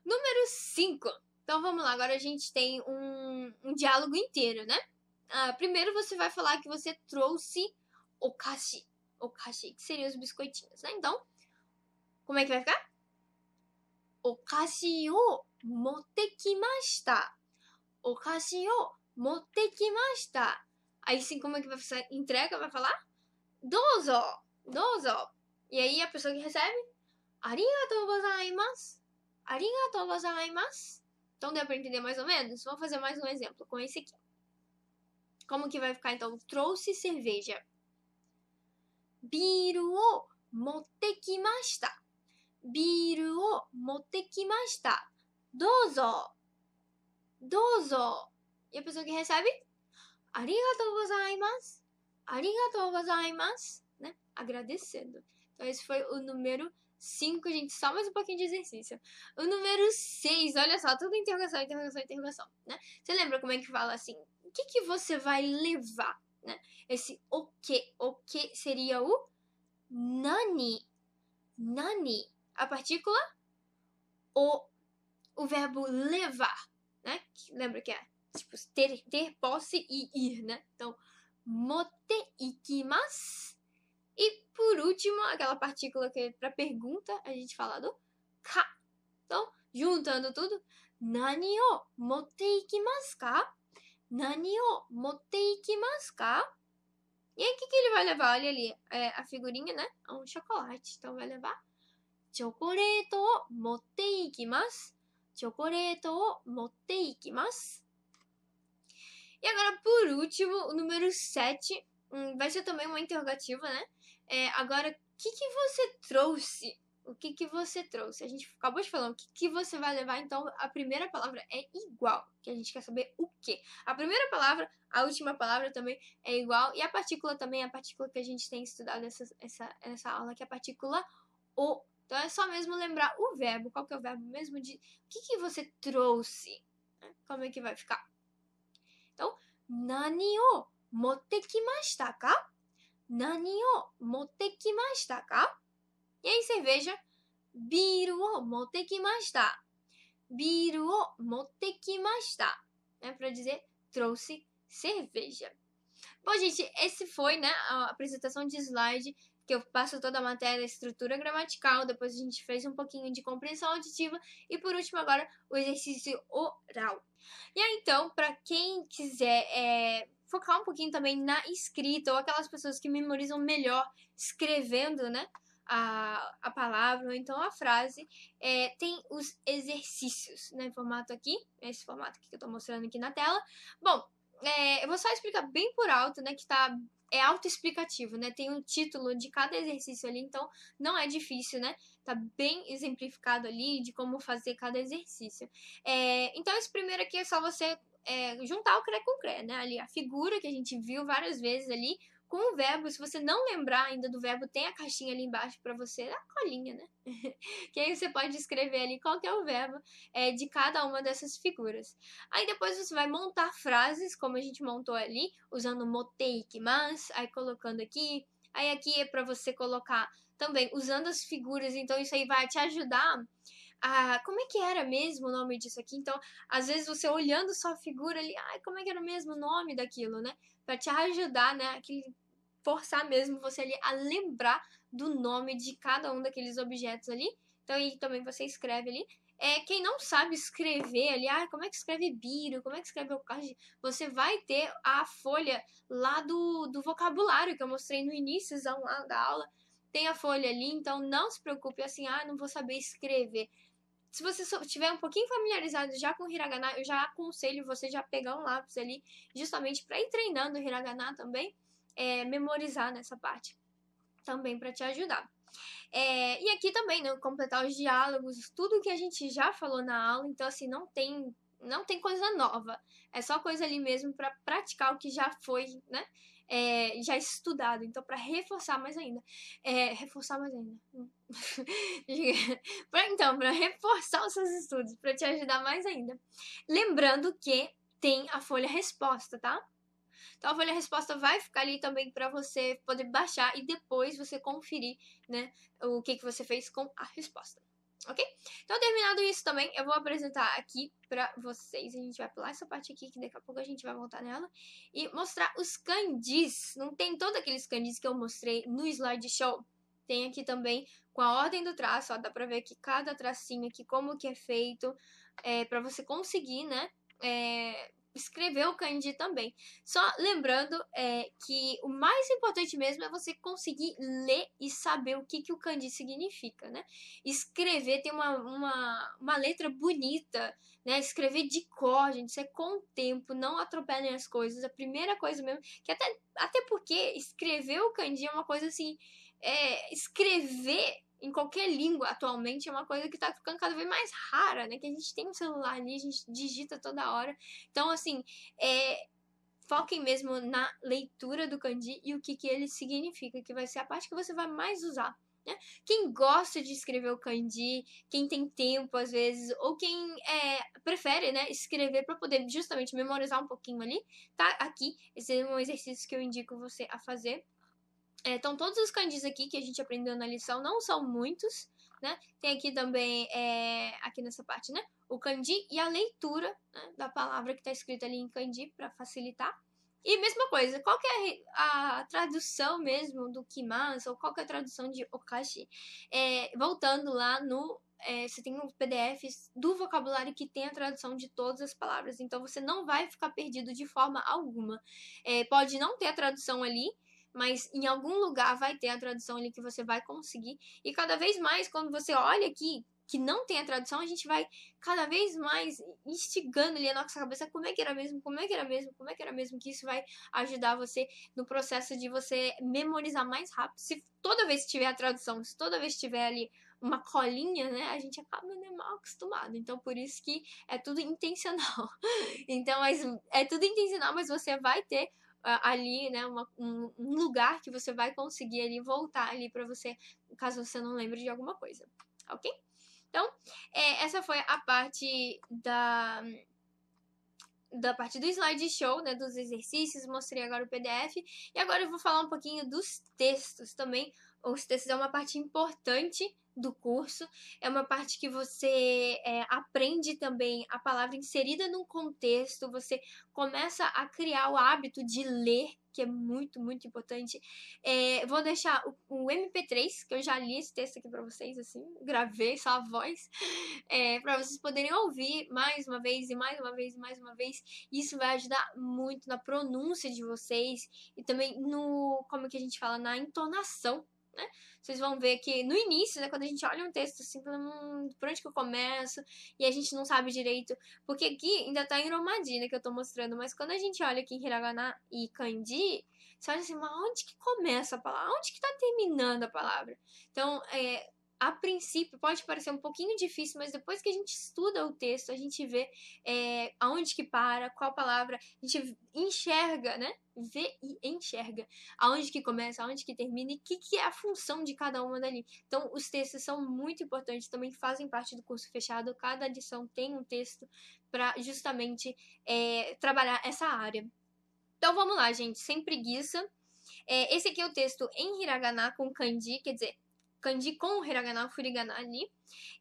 Número 5. Então vamos lá, agora a gente tem um diálogo inteiro, né? Primeiro você vai falar que você trouxe okashi. Okashi, que seriam os biscoitinhos, né? Então, como é que vai ficar? Okashi o motte kimashita. Okashi o motte kimashita. Aí sim, como é que vai fazer? Entrega, vai falar? Dozo. E aí a pessoa que recebe? Arigatou gozaimasu. Arigatou gozaimasu. Então deu pra entender mais ou menos? Vou fazer mais um exemplo com esse aqui. Como que vai ficar então? Trouxe cerveja. Biru o motte kimashita. Biru o motte kimashita. Dozo. E a pessoa que recebe? Arigatou gozaimasu. Arigatou gozaimasu. Né? Agradecendo. Então esse foi o número 5, gente. Só mais um pouquinho de exercício. O número 6, olha só. Tudo interrogação. Né? Você lembra como é que fala assim? O que você vai levar? Né? Esse o que. O que seria o nani. Nani. A partícula o verbo levar, né? Lembra que é tipo ter posse e ir, né? Então, motte ikimasu. E por último, aquela partícula que é para pergunta, a gente fala do ka. Então, juntando tudo, nani o motte ikimasu ka? Nani o motte ikimasu ka? E aí, o que ele vai levar? Olha ali, a figurinha, né? É um chocolate. Então, vai levar chocolate o motte ikimasu. Chocolate o motte ikimasu. E agora, por último, o número 7 vai ser também uma interrogativa, né? Agora, o que você trouxe? O que você trouxe? A gente acabou de falar o que você vai levar, então a primeira palavra é igual, que a gente quer saber o quê. A primeira palavra, a última palavra também é igual, e a partícula também é a partícula que a gente tem estudado nessa aula, que é a partícula o. Então é só mesmo lembrar o verbo. Qual que é o verbo mesmo de o que você trouxe? Como é que vai ficar? Então, nani o motte kimashita ka? Nani o motte kimashita ka? E aí, cerveja. Biru o motte kimashita. Biru o motte kimashita. Para dizer, trouxe cerveja. Bom, gente, esse foi, né, a apresentação de slide, que eu passo toda a matéria, estrutura gramatical, depois a gente fez um pouquinho de compreensão auditiva e por último agora o exercício oral. E aí então, para quem quiser focar um pouquinho também na escrita ou aquelas pessoas que memorizam melhor escrevendo, né, a palavra ou então a frase, tem os exercícios, né, formato aqui, esse formato aqui que eu tô mostrando aqui na tela. Bom, eu vou só explicar bem por alto, né, que é autoexplicativo, né? Tem um título de cada exercício ali, então não é difícil, né? Tá bem exemplificado ali de como fazer cada exercício. Então, esse primeiro aqui é só você juntar o CRE com o CRE, né? Ali a figura que a gente viu várias vezes ali, com o verbo. Se você não lembrar ainda do verbo, tem a caixinha ali embaixo para você, a colinha, né? Que aí você pode escrever ali qual que é o verbo de cada uma dessas figuras. Aí depois você vai montar frases, como a gente montou ali, usando motei ikimasu, aí colocando aqui. Aí aqui é para você colocar também usando as figuras, então isso aí vai te ajudar a... Como é que era mesmo o nome disso aqui? Então, às vezes você olhando só a figura ali, ai, como é que era o mesmo nome daquilo, né? Para te ajudar, né? Forçar mesmo você ali a lembrar do nome de cada um daqueles objetos ali. Então, aí também você escreve ali. Quem não sabe escrever ali, como é que escreve biro, como é que escreve okaji, você vai ter a folha lá do vocabulário que eu mostrei no início da aula. Tem a folha ali, então não se preocupe assim, não vou saber escrever. Se você estiver um pouquinho familiarizado já com o hiragana, eu já aconselho você já pegar um lápis ali, justamente para ir treinando o hiragana também, memorizar nessa parte também para te ajudar. E aqui também, né, completar os diálogos, tudo que a gente já falou na aula, então assim, não tem coisa nova, é só coisa ali mesmo para praticar o que já foi, né, já estudado, então para reforçar mais ainda. Para reforçar os seus estudos, para te ajudar mais ainda. Lembrando que tem a folha resposta, tá? Então a folha resposta vai ficar ali também para você poder baixar e depois você conferir, né, o que você fez com a resposta. Ok? Então, terminado isso também, eu vou apresentar aqui pra vocês. A gente vai pular essa parte aqui, que daqui a pouco a gente vai voltar nela. E mostrar os kanjis. Não tem todos aqueles kanjis que eu mostrei no slideshow. Tem aqui também com a ordem do traço, ó. Dá pra ver aqui cada tracinho aqui, como que é feito. Pra você conseguir, né, escrever o kanji também. Só lembrando que o mais importante mesmo é você conseguir ler e saber o que o kanji significa, né? Escrever, tem uma letra bonita, né? Escrever de cor, gente, isso é com o tempo, não atropelem as coisas. A primeira coisa mesmo, que até porque escrever o kanji é uma coisa assim, escrever em qualquer língua atualmente é uma coisa que tá ficando cada vez mais rara, né? Que a gente tem um celular ali, a gente digita toda hora. Então, assim, foquem mesmo na leitura do kanji e o que ele significa, que vai ser a parte que você vai mais usar. Né? Quem gosta de escrever o kanji, quem tem tempo às vezes, ou quem prefere, né, escrever para poder justamente memorizar um pouquinho ali, tá aqui. Esse é um exercício que eu indico você a fazer. Então, todos os kanjis aqui que a gente aprendeu na lição não são muitos, né? Tem aqui também, aqui nessa parte, né? O kanji e a leitura, né, da palavra que está escrita ali em kanji para facilitar. E mesma coisa, qual que é a tradução mesmo do kimasu, ou qual que é a tradução de okashi? Voltando lá no... você tem um PDF do vocabulário que tem a tradução de todas as palavras, então você não vai ficar perdido de forma alguma. Pode não ter a tradução ali, mas em algum lugar vai ter a tradução ali que você vai conseguir. E cada vez mais, quando você olha aqui, que não tem a tradução, a gente vai cada vez mais instigando ali a nossa cabeça como é que era mesmo, como é que era mesmo, como é que era mesmo, que isso vai ajudar você no processo de você memorizar mais rápido. Se toda vez que tiver a tradução, se toda vez que tiver ali uma colinha, né, a gente acaba, né, mal acostumado. Então, por isso que é tudo intencional. Então, é tudo intencional, mas você vai ter ali, né, um lugar que você vai conseguir ali voltar ali para você, caso você não lembre de alguma coisa, ok? Então, essa foi a parte da parte do slideshow, né, dos exercícios, mostrei agora o PDF, e agora eu vou falar um pouquinho dos textos também. Os textos é uma parte importante do curso, é uma parte que você aprende também a palavra inserida num contexto, você começa a criar o hábito de ler, que é muito, muito importante. Vou deixar o MP3, que eu já li esse texto aqui pra vocês, assim, gravei só a voz, pra vocês poderem ouvir mais uma vez, e mais uma vez, e mais uma vez. Isso vai ajudar muito na pronúncia de vocês, e também no, como que a gente fala, na entonação, né? Vocês vão ver que no início, né, quando a gente olha um texto assim, por onde que eu começo? E a gente não sabe direito, porque aqui ainda tá em Romaji, né, que eu tô mostrando, mas quando a gente olha aqui em Hiragana e Kanji, você olha assim, mas onde que começa a palavra? Onde que tá terminando a palavra? Então, a princípio pode parecer um pouquinho difícil, mas depois que a gente estuda o texto, a gente vê aonde que para, qual palavra, a gente enxerga, né? Vê e enxerga aonde que começa, aonde que termina e o que é a função de cada uma dali. Então, os textos são muito importantes, também fazem parte do curso fechado. Cada lição tem um texto para justamente trabalhar essa área. Então, vamos lá, gente, sem preguiça. Esse aqui é o texto em hiragana com kanji, quer dizer, kanji com hiragana, furigana ali.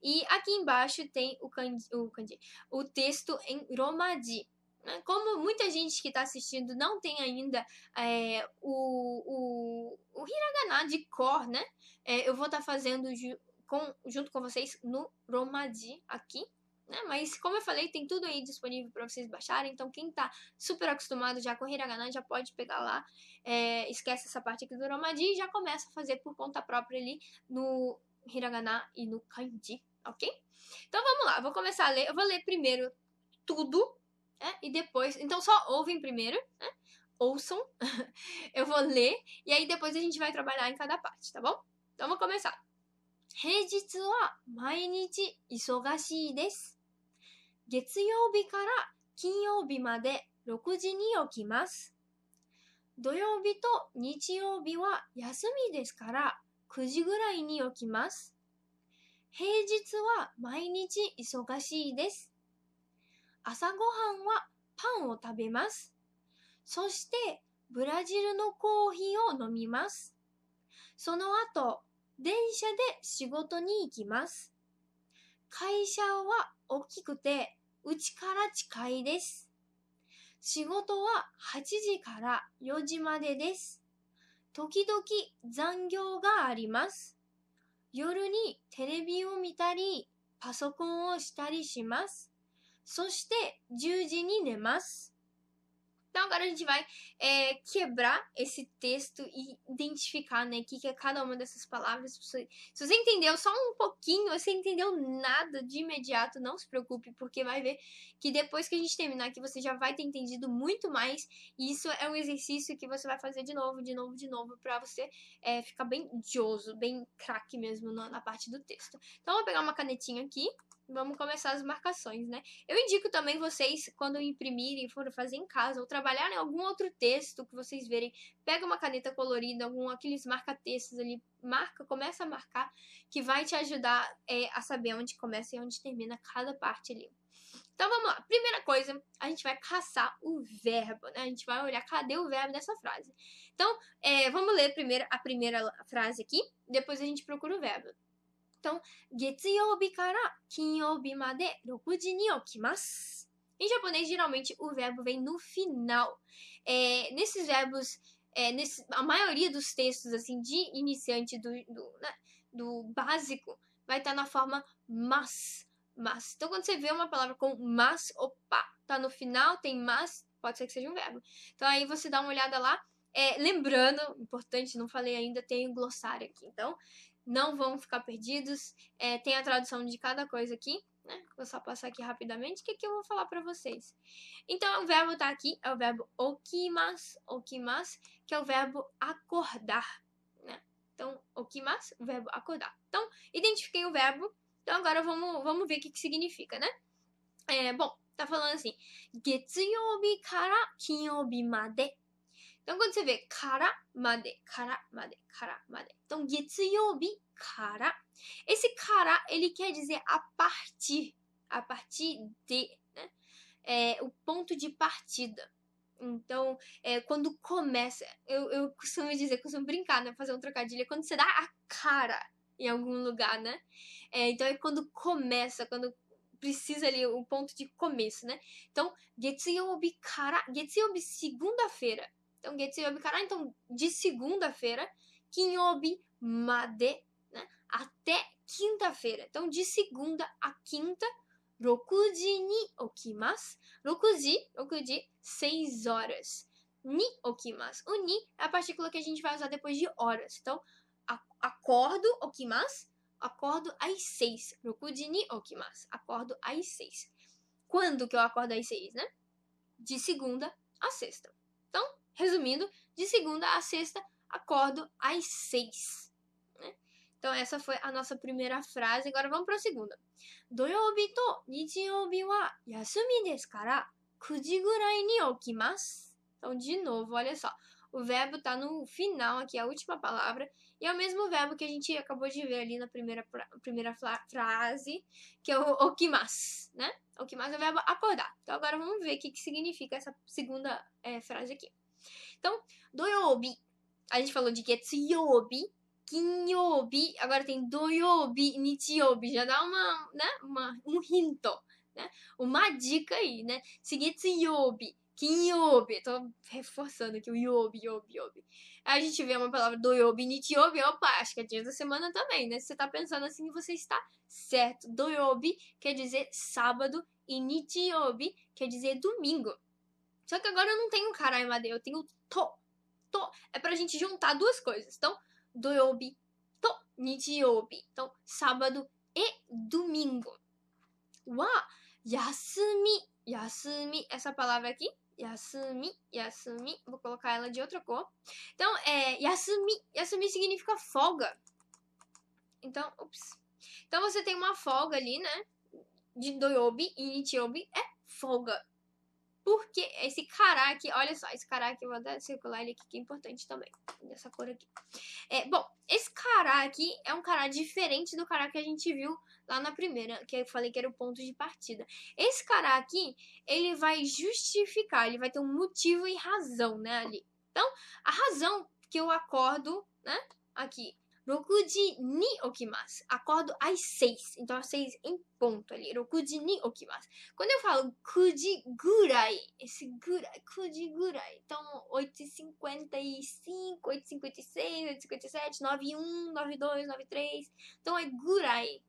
E aqui embaixo tem o texto em romaji. Como muita gente que está assistindo não tem ainda o hiragana de cor, né? Eu vou estar fazendo junto com vocês no romaji aqui. Né? Mas, como eu falei, tem tudo aí disponível para vocês baixarem. Então, quem está super acostumado já com hiragana já pode pegar lá. Esquece essa parte aqui do romaji e já começa a fazer por conta própria ali no hiragana e no kanji, ok? Então, vamos lá. Eu vou começar a ler. Eu vou ler primeiro tudo, e depois... Então, só ouvem primeiro, né? Ouçam. Eu vou ler e aí depois a gente vai trabalhar em cada parte, tá bom? Então, vou começar. 平日は毎日忙しいです。月曜日から金曜日まで6時に起きます。土曜日と日曜日は休みですから9時ぐらいに起きます。平日は毎日忙しいです。朝ごはんはパンを食べます。そしてブラジルのコーヒーを飲みます。その後、電車で仕事に行きます。会社は大きくて、うちから近いです。仕事は8時から4時までです。時々残業があります。夜にテレビを見たり、パソコンをしたりします。そして10時に寝ます。Então, agora a gente vai quebrar esse texto e identificar, né, o que é cada uma dessas palavras. Se você entendeu só um pouquinho, você entendeu nada de imediato, não se preocupe, porque vai ver que depois que a gente terminar aqui, você já vai ter entendido muito mais. E isso é um exercício que você vai fazer de novo, pra você ficar bem idioso, bem craque mesmo na parte do texto. Então, eu vou pegar uma canetinha aqui. Vamos começar as marcações, né? Eu indico também vocês, quando imprimirem, for fazer em casa, ou trabalhar em algum outro texto que vocês verem, pega uma caneta colorida, aqueles marca-textos ali, começa a marcar, que vai te ajudar a saber onde começa e onde termina cada parte ali. Então, vamos lá. Primeira coisa, a gente vai caçar o verbo, né? A gente vai olhar cadê o verbo dessa frase. Então, vamos ler primeiro a primeira frase aqui, depois a gente procura o verbo. Então, 月曜日から金曜日まで6時に起きます。Em japonês, geralmente, o verbo vem no final. Nesses verbos, a maioria dos textos assim, de iniciante do básico vai estar na forma mas. Então, quando você vê uma palavra com mas, opa, tá no final, tem mas, pode ser que seja um verbo. Então, aí você dá uma olhada lá. Lembrando, importante, não falei ainda, tem o glossário aqui. Então, não vão ficar perdidos. Tem a tradução de cada coisa aqui, né? Vou só passar aqui rapidamente. O que eu vou falar para vocês? Então, o verbo tá aqui. É o verbo okimasu, que é o verbo acordar, né? Então, okimasu, o verbo acordar. Então, identifiquei o verbo. Então, agora vamos ver o que significa, né? Bom, tá falando assim. 月曜日から金曜日まで. Então, quando você vê kara made. Então, 月曜日 kara. Esse kara, ele quer dizer a partir de, né? O ponto de partida. Então, quando começa, eu costumo brincar, né? Fazer um trocadilho, quando você dá a cara em algum lugar, né? Então, é quando começa, quando precisa ali o ponto de começo, né? Então, 月曜日 kara, 月曜日 segunda-feira. Então, getsuyobi kara, então, de segunda-feira, kinyobi made, né? Até quinta-feira. Então, de segunda a quinta, 6時に起きます。6時, 6 horas. Ni okimasu. O ni é a partícula que a gente vai usar depois de horas. Então, acordo, okimasu. Acordo às 6. 6 ni okimasu. Acordo às 6. Quando que eu acordo às 6, né? De segunda a sexta. Então, resumindo, de segunda a sexta, acordo às 6. Né? Então, essa foi a nossa primeira frase. Agora vamos para a segunda. Doyoubi to nichiyoubi wa yasumi desu kara 9 ji gurai ni okimasu. Então, de novo, olha só. O verbo tá no final aqui, a última palavra. E é o mesmo verbo que a gente acabou de ver ali na primeira frase, que é o okimasu, né? Okimasu é o verbo acordar. Então, agora vamos ver o que significa essa segunda frase aqui. Então, doyoubi. A gente falou de getsuyobi, kinyoubi. Agora tem doyoubi, nichiyoubi. Já dá um hint, né? Uma dica aí, né? Se getsuyobi, Kinyobi, tô reforçando aqui o yobi. Aí a gente vê uma palavra doyobi, nichiobi, opa, acho que é dia da semana também, né? Se você tá pensando assim, você está certo. Doyobi quer dizer sábado e nichiobi quer dizer domingo. Só que agora eu não tenho karai made, eu tenho to. To é pra gente juntar duas coisas. Então, doyobi, to, nichiobi. Então, sábado e domingo. Wa, yasumi. Yasumi, essa palavra aqui. Yasumi. Vou colocar ela de outra cor. Então, yasumi. Yasumi significa folga. Então, Então, você tem uma folga ali, né? De doyobi e nichiobi é folga. Porque esse kara aqui, olha só, esse kara aqui, eu vou até circular ele aqui, que é importante também. Dessa cor aqui. Bom, esse kara aqui é um kara diferente do kara que a gente viu lá na primeira, que eu falei que era o ponto de partida. Esse kara aqui, ele vai justificar, ele vai ter um motivo e razão, né, ali. Então, a razão que eu acordo, né, aqui, 6 ji ni okimasu. Acordo às 6. Então, às 6 em ponto ali. 6 ji ni okimasu. Quando eu falo 9 ji gurai, esse gurai, 9 ji gurai. Então, 8h55, 8h56, 8h57, 9h1, 9h2, 9h3. Então, é gurai.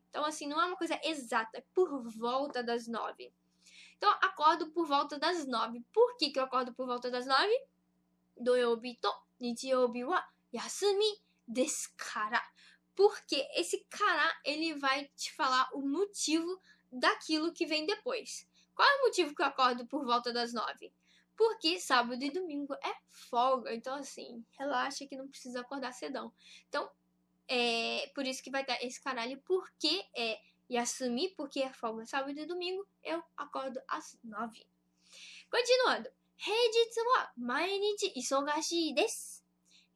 Então, assim, não é uma coisa exata. É por volta das 9. Então, acordo por volta das 9. Por que eu acordo por volta das 9? Doyobi to nichiyoubi wa yasumi desu kara. Porque esse kara, ele vai te falar o motivo daquilo que vem depois. Qual é o motivo que eu acordo por volta das 9? Porque sábado e domingo é folga. Então, assim, relaxa que não precisa acordar cedão. Então, por isso que vai ter esse kara ali. Porque yasumi, porque é folga sábado e domingo, eu acordo às 9. Continuando. Heijitsu wa mainichi isogashii desu.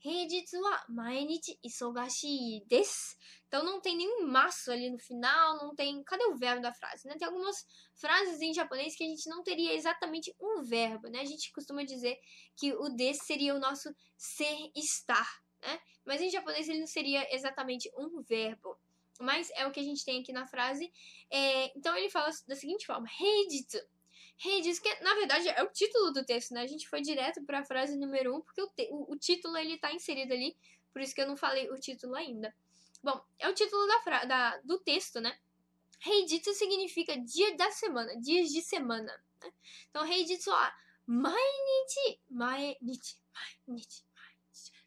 Heijitsu wa mainichi isogashii desu. Então não tem nenhum maço ali no final, não tem... Cadê o verbo da frase, né? Tem algumas frases em japonês que a gente não teria exatamente um verbo, né? A gente costuma dizer que o desu seria o nosso ser, estar, né? Mas em japonês ele não seria exatamente um verbo. Mas é o que a gente tem aqui na frase. Então ele fala da seguinte forma. Heijitsu. Heijitsu, que na verdade é o título do texto, né? A gente foi direto para a frase número 1, porque o título ele tá inserido ali, por isso que eu não falei o título ainda. Bom, é o título do texto, né? Heijitsu significa dia da semana, dias de semana. Né? Então, Heijitsu wa mainichi.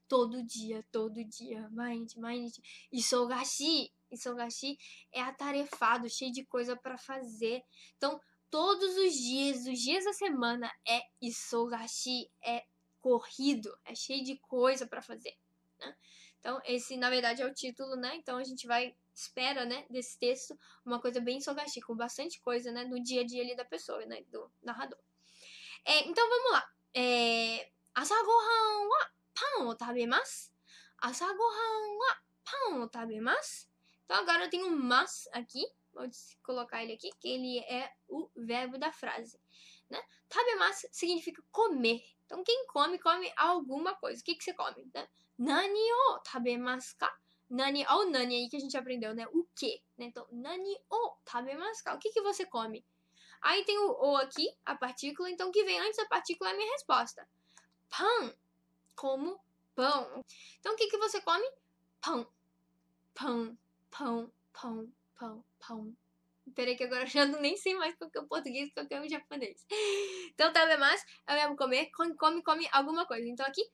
Todo dia, mainichi. Isogashii é atarefado, cheio de coisa para fazer. Então, todos os dias da semana é isogashi, é corrido, é cheio de coisa para fazer, né? Então, esse, na verdade, é o título, né? Então, a gente espera, né, desse texto, uma coisa bem isogashi, com bastante coisa, né, no dia a dia ali da pessoa, né, do narrador. Então, vamos lá. Asagohan wa pan o tabemasu. Asagohan wa pan o tabemasu. Então, agora eu tenho um mas aqui. Vou colocar ele aqui, que ele é o verbo da frase, né? Tabemasu significa comer. Então, quem come alguma coisa. O que você come, né? Nani o tabemasu ka? Nani, olha o nani aí que a gente aprendeu, né? O que, né? Então, nani o tabemasu ka? O que você come? Aí tem o aqui, a partícula. Então, o que vem antes da partícula é a minha resposta. Pão. Como pão. Então, o que você come? Pão. Pão. Peraí que agora eu já nem sei mais qual que é o português e qual que é o japonês. Então, tabemasu é o verbo comer, come alguma coisa. Então, aqui,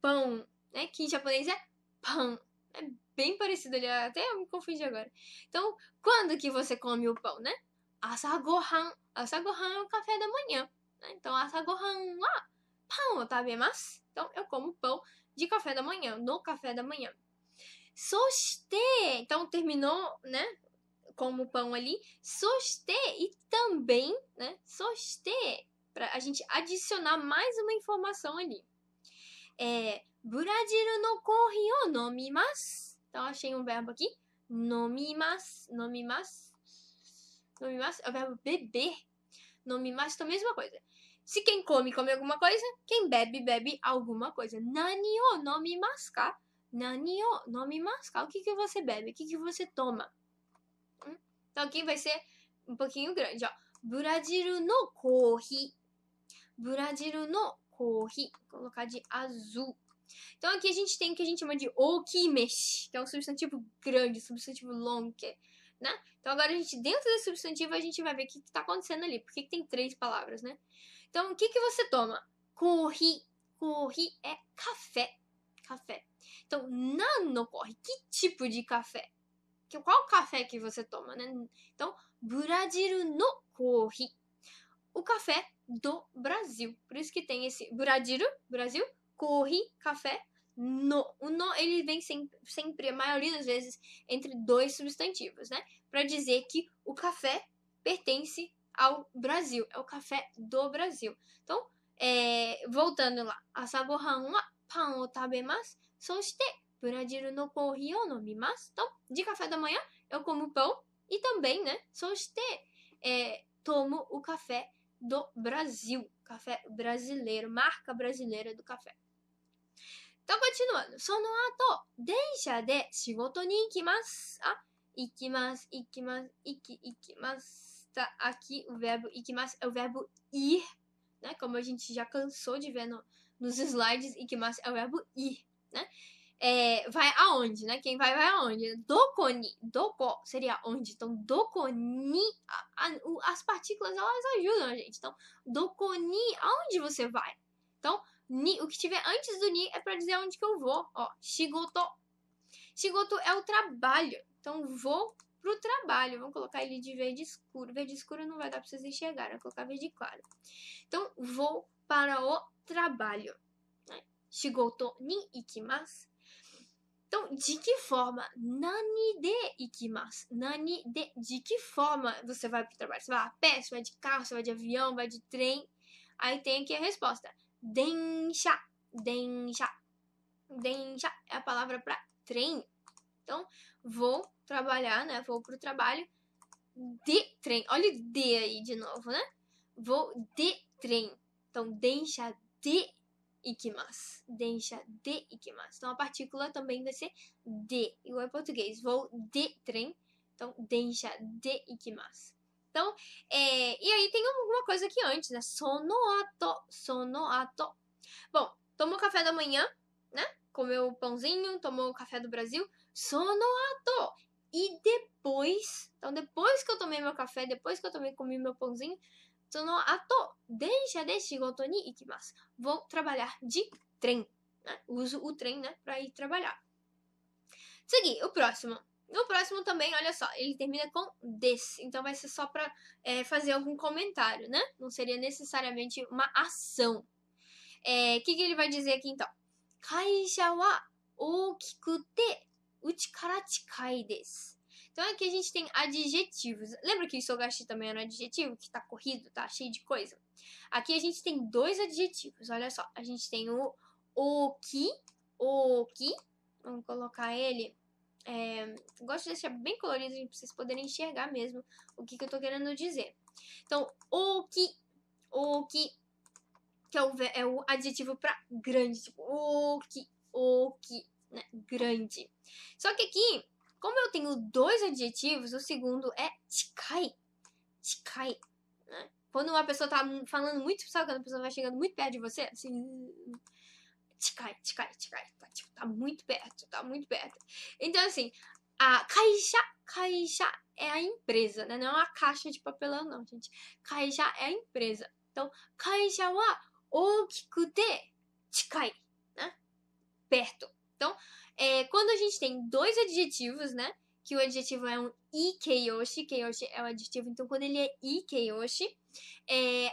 pão, né? Que em japonês é pão. É bem parecido ali, até eu me confundi agora. Então, quando que você come o pão, né? Asagohan. Asagohan é o café da manhã. Né? Então, asagohan wa pão o tabemasu. Então, eu como pão de café da manhã, no café da manhã. Soshite. Então, terminou, né? Como pão ali. Soshite. E também, né? Soshite. Pra a gente adicionar mais uma informação ali. Burajiru no kohi o nomimasu. Então, achei um verbo aqui. Nomimasu. Nomimasu. Nomimasu é o verbo beber. Nomimasu, então, mesma coisa. Se quem come, come alguma coisa. Quem bebe, bebe alguma coisa. Nani o nomimasu ka? Nani o nomimasu ka? O que você bebe? O que você toma? Então, aqui vai ser um pouquinho grande, ó. Burajiru no kohi. Burajiru no kohi. Vou colocar de azul. Então, aqui a gente tem o que a gente chama de okimeshi, que é um substantivo grande, substantivo longo, né? Então, agora a gente, dentro desse substantivo, a gente vai ver o que está acontecendo ali. Por que tem 3 palavras, né? Então, o que você toma? Kohi. Kohi é café. Café. Então, nano kohi. Que tipo de café? Qual café que você toma, né? Então, Burajiru no kohi. O café do Brasil. Por isso que tem esse Burajiru, Brasil, kohi, café, no. O no, ele vem sempre, a maioria das vezes, entre 2 substantivos, né? Para dizer que o café pertence ao Brasil. É o café do Brasil. Então, voltando lá. Asagohan wa pan o tabemasu. Soshite, Burajiru no kohi o nomimasu. Então, de café da manhã, eu como pão. E também, né? Soshite, tomo o café do Brasil. Café brasileiro. Marca brasileira do café. Então, continuando. Sono ato, densha de shigoto ni ikimasu. Ikimasu, ikimasu, ikimasu. Tá, aqui o verbo ikimasu é o verbo ir, né? Como a gente já cansou de ver nos slides, ikimasu é o verbo ir, né? Vai aonde, né? Quem vai aonde? Doko ni. Doko seria onde. Então, doko ni. As partículas, elas ajudam a gente. Então, doko ni, aonde você vai? Então, ni, o que tiver antes do ni é para dizer aonde que eu vou. Ó, shigoto. Shigoto é o trabalho. Então, vou pro trabalho. Vamos colocar ele de verde escuro. Verde escuro não vai dar para vocês enxergarem. Vou colocar verde claro. Então, vou para o trabalho. Shigoto ni ikimasu. Então, de que forma? Nani de ikimasu. Nani de que forma você vai pro trabalho? Você vai a pé, você vai de carro, você vai de avião, vai de trem. Aí tem aqui a resposta. Densha. Densha. Densha é a palavra para trem. Então, vou trabalhar, né? Vou pro trabalho de trem. Olha o de aí de novo, né? Vou de trem. Então, densha de ikimasu. Densha de ikimasu. Então, a partícula também vai ser de. Igual em português. Vou de trem. Então, densha de ikimasu. Então, e aí tem alguma coisa aqui antes, né? Sono ato. Sono ato. Bom, tomou café da manhã, né? Comeu o pãozinho, tomou o café do Brasil. Sono ato. E depois, então depois que eu tomei meu café, depois que eu comi meu pãozinho, sono ato, densha de shigoto ni ikimasu. Vou trabalhar de trem, né? Uso o trem, né, para ir trabalhar. Segui, o próximo. O próximo também, olha só, ele termina com des. Então vai ser só para fazer algum comentário, né? Não seria necessariamente uma ação. O que ele vai dizer aqui então? Kaisha wa okikute uchi kara chikai desu. Então aqui a gente tem adjetivos. Lembra que o isogashi também era um adjetivo? Que tá corrido, tá cheio de coisa? Aqui a gente tem 2 adjetivos, olha só. A gente tem o oki. Vamos colocar ele. Gosto de deixar bem colorido para vocês poderem enxergar mesmo o que eu tô querendo dizer. Então, oki, que é o adjetivo para grande, tipo, oki, né? Grande. Só que aqui, como eu tenho 2 adjetivos, o segundo é chikai. Chikai, né? Quando uma pessoa tá falando muito, sabe quando a pessoa vai chegando muito perto de você? Assim, chikai. Tá muito perto, Então, assim, a kaisha é a empresa, né? Não é uma caixa de papelão, não, gente. Kaisha é a empresa. Então, kaisha wa okikute chikai, né? Perto. Então, Quando a gente tem dois adjetivos, né? Que o adjetivo é um ikeyoshi. Keiyoshi é o adjetivo, então quando ele é ikeyoshi,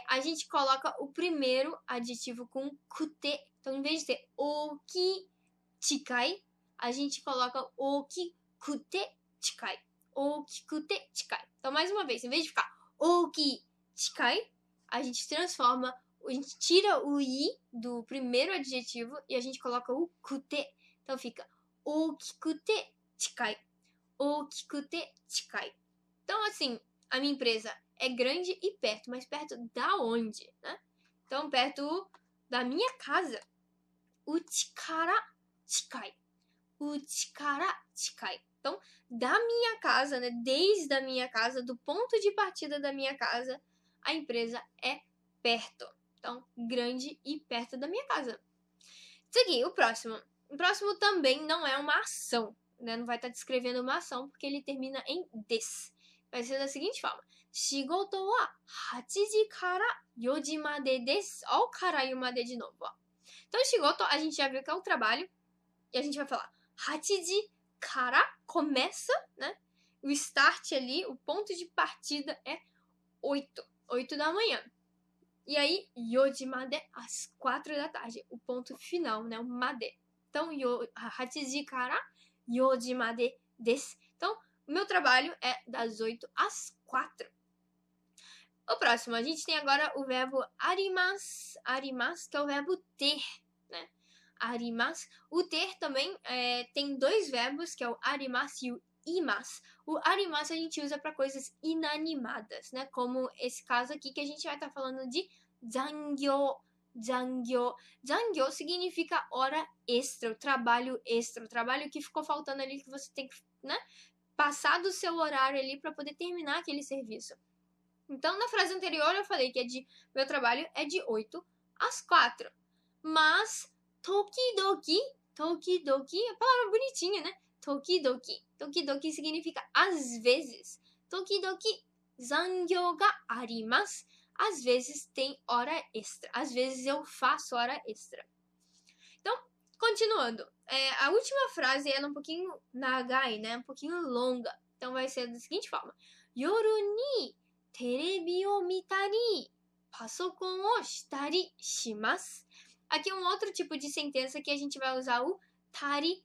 a gente coloca o primeiro adjetivo com kute. Então, em vez de ter oki chikai, a gente coloca okikute chikai. Okikute chikai. Então, mais uma vez, em vez de ficar oki chikai, a gente transforma, a gente tira o i do primeiro adjetivo e a gente coloca o kute. Então, fica okikute chikai. Okikute chikai. Então, assim, a minha empresa é grande e perto, mas perto da onde, né? Então, perto da minha casa. Uchi kara chikai. Uchi kara chikai. Então, da minha casa, né? Desde a minha casa, do ponto de partida da minha casa, a empresa é perto. Então, grande e perto da minha casa. Seguir, o próximo. O próximo também não é uma ação, né? Não vai estar descrevendo uma ação, porque ele termina em des. Vai ser da seguinte forma. Shigoto wa 8時から 4時までです. Olha o caralho made de novo, ó. Então, shigoto, a gente já viu que é o trabalho. E a gente vai falar 8時から começa, né? O start ali, o ponto de partida é 8 da manhã. E aí, 4時まで, às 4 da tarde. O ponto final, né? O made. Então, 8時から 4時までです. Então, o meu trabalho é das 8 às 4. O próximo, a gente tem agora o verbo arimasu. Arimasu, que é o verbo ter, né? Arimasu. O ter também tem dois verbos, que é o arimasu e o imasu. O arimasu a gente usa para coisas inanimadas, né? Como esse caso aqui que a gente vai estar falando de zangyo. Zangyo. Zangyo significa hora extra, o trabalho extra, o trabalho que ficou faltando ali, que você tem que, né, passar do seu horário ali para poder terminar aquele serviço. Então, na frase anterior eu falei que meu trabalho é de 8 às 4. Mas, tokidoki, é a palavra bonitinha, né? Tokidoki. Tokidoki significa às vezes. Tokidoki, zangyo ga arimasu. Às vezes tem hora extra. Às vezes eu faço hora extra. Então, continuando. A última frase ela é um pouquinho nagai, né? Um pouquinho longa. Então, vai ser da seguinte forma. Yoru ni terebi o mitari, pasokon o shitari shimasu. Aqui é um outro tipo de sentença que a gente vai usar o tari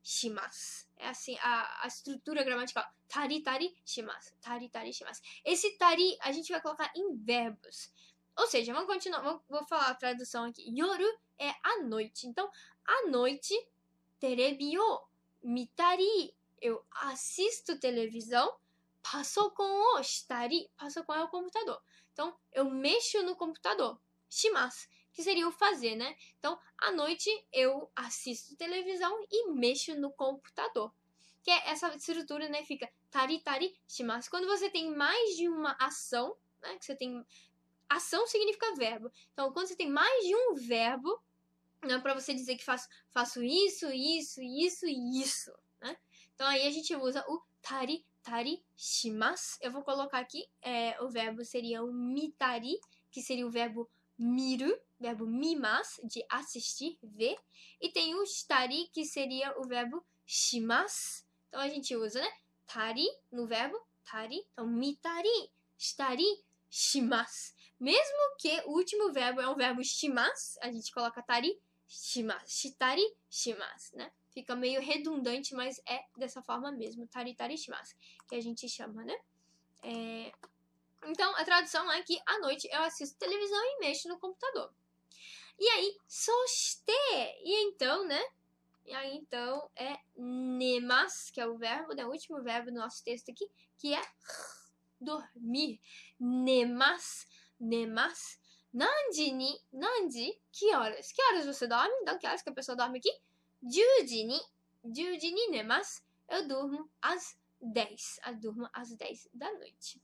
shimasu. É assim a estrutura gramatical. Tari shimasu. Tari shimasu. Esse tari a gente vai colocar em verbos. Ou seja, vamos continuar. Vou falar a tradução aqui. Yoru é a noite. Então, à noite, terebi o mitari. Eu assisto televisão. Pasokon o shitari. Pasokon é o computador. Então, eu mexo no computador. Shimasu, que seria o fazer, né? Então, à noite, eu assisto televisão e mexo no computador. Que é essa estrutura, né? Fica tari shimasu. Quando você tem mais de uma ação, né? Que você tem... Ação significa verbo. Então, quando você tem mais de um verbo, né? Para você dizer que faço isso, né? Então, aí a gente usa o tari shimasu. Eu vou colocar aqui, o verbo seria o mitari, que seria o verbo miru, verbo mimasu, de assistir, ver. E tem o shitari, que seria o verbo shimasu. Então, a gente usa, né? Tari no verbo, tari. Então, mitari, shitari, shimasu. Mesmo que o último verbo é um verbo shimasu, a gente coloca tari, shimasu. Shitari, shimasu, né? Fica meio redundante, mas é dessa forma mesmo. Tari shimasu, que a gente chama, né? Então, a tradução é que à noite eu assisto televisão e mexo no computador. E aí, soshite. E então, né? E aí, então, é nemasu, que é o verbo, né? O último verbo do nosso texto aqui, que é dormir. Nemasu. Nanji, que horas? Que horas você dorme? Então, que horas que a pessoa dorme aqui? 10時に nemasu. Eu durmo às 10. Eu durmo às 10 da noite.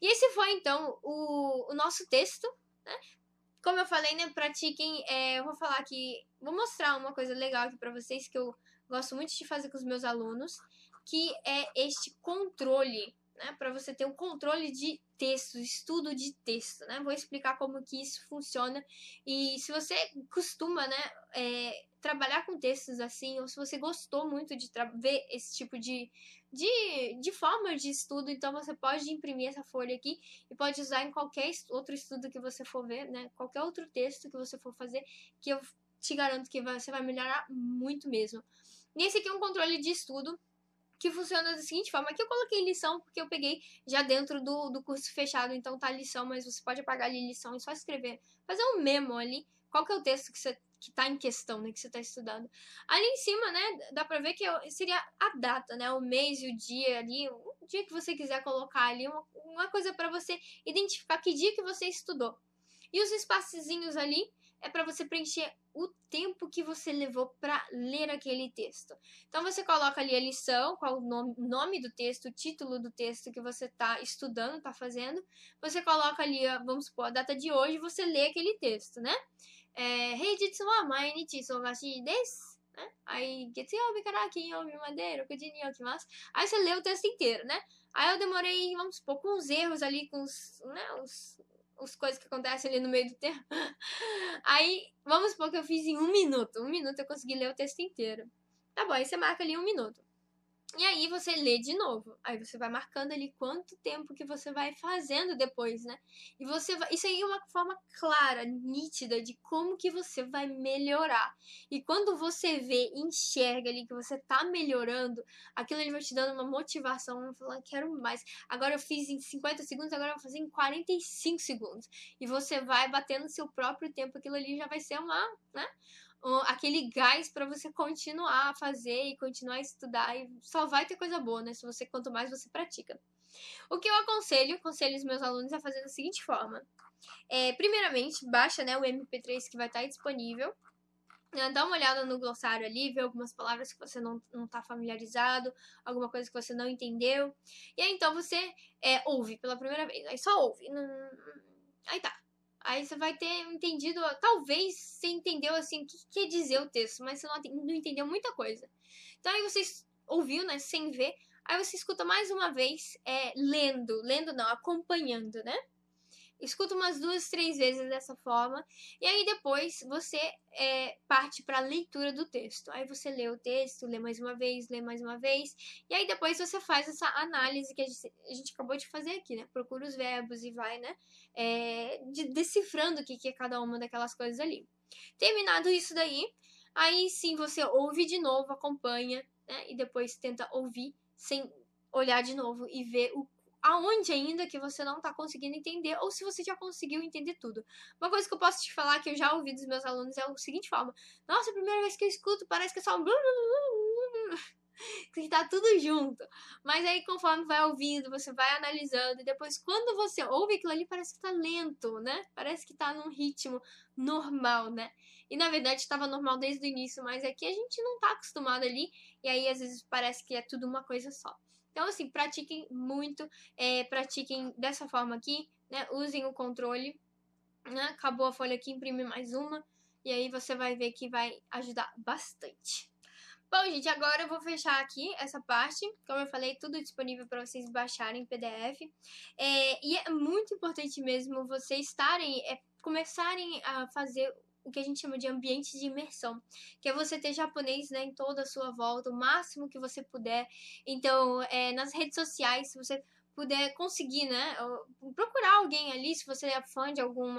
E esse foi, então, o nosso texto, né? Como eu falei, né? Pratiquem. Eu vou falar aqui... Vou mostrar uma coisa legal aqui pra vocês que eu gosto muito de fazer com os meus alunos, que é este controle né, para você ter um controle de texto, estudo de texto, né? Vou explicar como que isso funciona e se você costuma, né, trabalhar com textos assim, ou se você gostou muito de ver esse tipo de forma de estudo, então você pode imprimir essa folha aqui e pode usar em qualquer outro estudo que você for ver, né? Qualquer outro texto que você for fazer, que eu te garanto que você vai melhorar muito mesmo. E esse aqui é um controle de estudo que funciona da seguinte forma. Aqui eu coloquei lição porque eu peguei já dentro do curso fechado, então tá lição, mas você pode apagar ali lição e só escrever, fazer um memo ali, qual que é o texto que tá em questão, né, que você tá estudando. Ali em cima, né, dá pra ver que seria a data, né, o mês e o dia ali, o dia que você quiser colocar ali, uma coisa pra você identificar que dia que você estudou. E os espaçozinhos ali é para você preencher o tempo que você levou para ler aquele texto. Então você coloca ali a lição, qual o nome do texto, o título do texto que você está estudando, está fazendo. Você coloca ali, vamos supor, a data de hoje, você lê aquele texto, né? Heijitsu wa mainichi isogashi desu. Aí, getsuyobi kara kinyobi made rokuji ni okimasu. Aí você lê o texto inteiro, né? Aí eu demorei, vamos supor, com uns erros ali, com os coisas que acontecem ali no meio do tempo. Aí, vamos supor que eu fiz em 1 minuto. 1 minuto eu consegui ler o texto inteiro. Tá bom, aí você marca ali 1 minuto. E aí você lê de novo. Aí você vai marcando ali quanto tempo que você vai fazendo depois, né? E você vai... Isso aí é uma forma clara, nítida de como que você vai melhorar. E quando você vê, enxerga ali que você tá melhorando, aquilo ali vai te dando uma motivação, vai falar, quero mais. Agora eu fiz em 50 segundos, agora eu vou fazer em 45 segundos. E você vai batendo seu próprio tempo, aquilo ali já vai ser uma, né? Aquele gás para você continuar a fazer e continuar a estudar, e só vai ter coisa boa, né? Se você, quanto mais você pratica. O que eu aconselho os meus alunos a fazer da seguinte forma. Primeiramente, baixa, né, o MP3 que vai estar disponível. Dá uma olhada no glossário ali, vê algumas palavras que você não tá familiarizado, alguma coisa que você não entendeu. E aí, então, você ouve pela primeira vez. Aí só ouve. Aí tá. Aí você vai ter entendido, talvez você entendeu assim o que quer dizer o texto, mas você não entendeu muita coisa. Então aí você ouviu, né, sem ver, aí você escuta mais uma vez, lendo não, acompanhando, né? Escuta umas 2, 3 vezes dessa forma. E aí depois você parte para a leitura do texto. Aí você lê o texto, lê mais uma vez, lê mais uma vez. E aí depois você faz essa análise que a gente acabou de fazer aqui, né? Procura os verbos e vai, né? Decifrando o que é cada uma daquelas coisas ali. Terminado isso daí, aí sim você ouve de novo, acompanha, né? E depois tenta ouvir sem olhar de novo e ver aonde ainda que você não tá conseguindo entender, ou se você já conseguiu entender tudo. Uma coisa que eu posso te falar, que eu já ouvi dos meus alunos, é o seguinte forma. Nossa, a primeira vez que eu escuto, parece que é só que tá tudo junto. Mas aí, conforme vai ouvindo, você vai analisando, e depois, quando você ouve aquilo ali, parece que tá lento, né? Parece que tá num ritmo normal, né? E, na verdade, estava normal desde o início, mas é que a gente não tá acostumado ali, e aí, às vezes, parece que é tudo uma coisa só. Então, assim, pratiquem muito, pratiquem dessa forma aqui, né? Usem o controle, né? Acabou a folha aqui, imprime mais uma, e aí você vai ver que vai ajudar bastante. Bom, gente, agora eu vou fechar aqui essa parte. Como eu falei, tudo disponível para vocês baixarem em PDF. E é muito importante mesmo vocês começarem a fazer o que a gente chama de ambiente de imersão, que é você ter japonês, né, em toda a sua volta, o máximo que você puder. Então, nas redes sociais, se você puder conseguir, né, procurar alguém ali, se você é fã de algum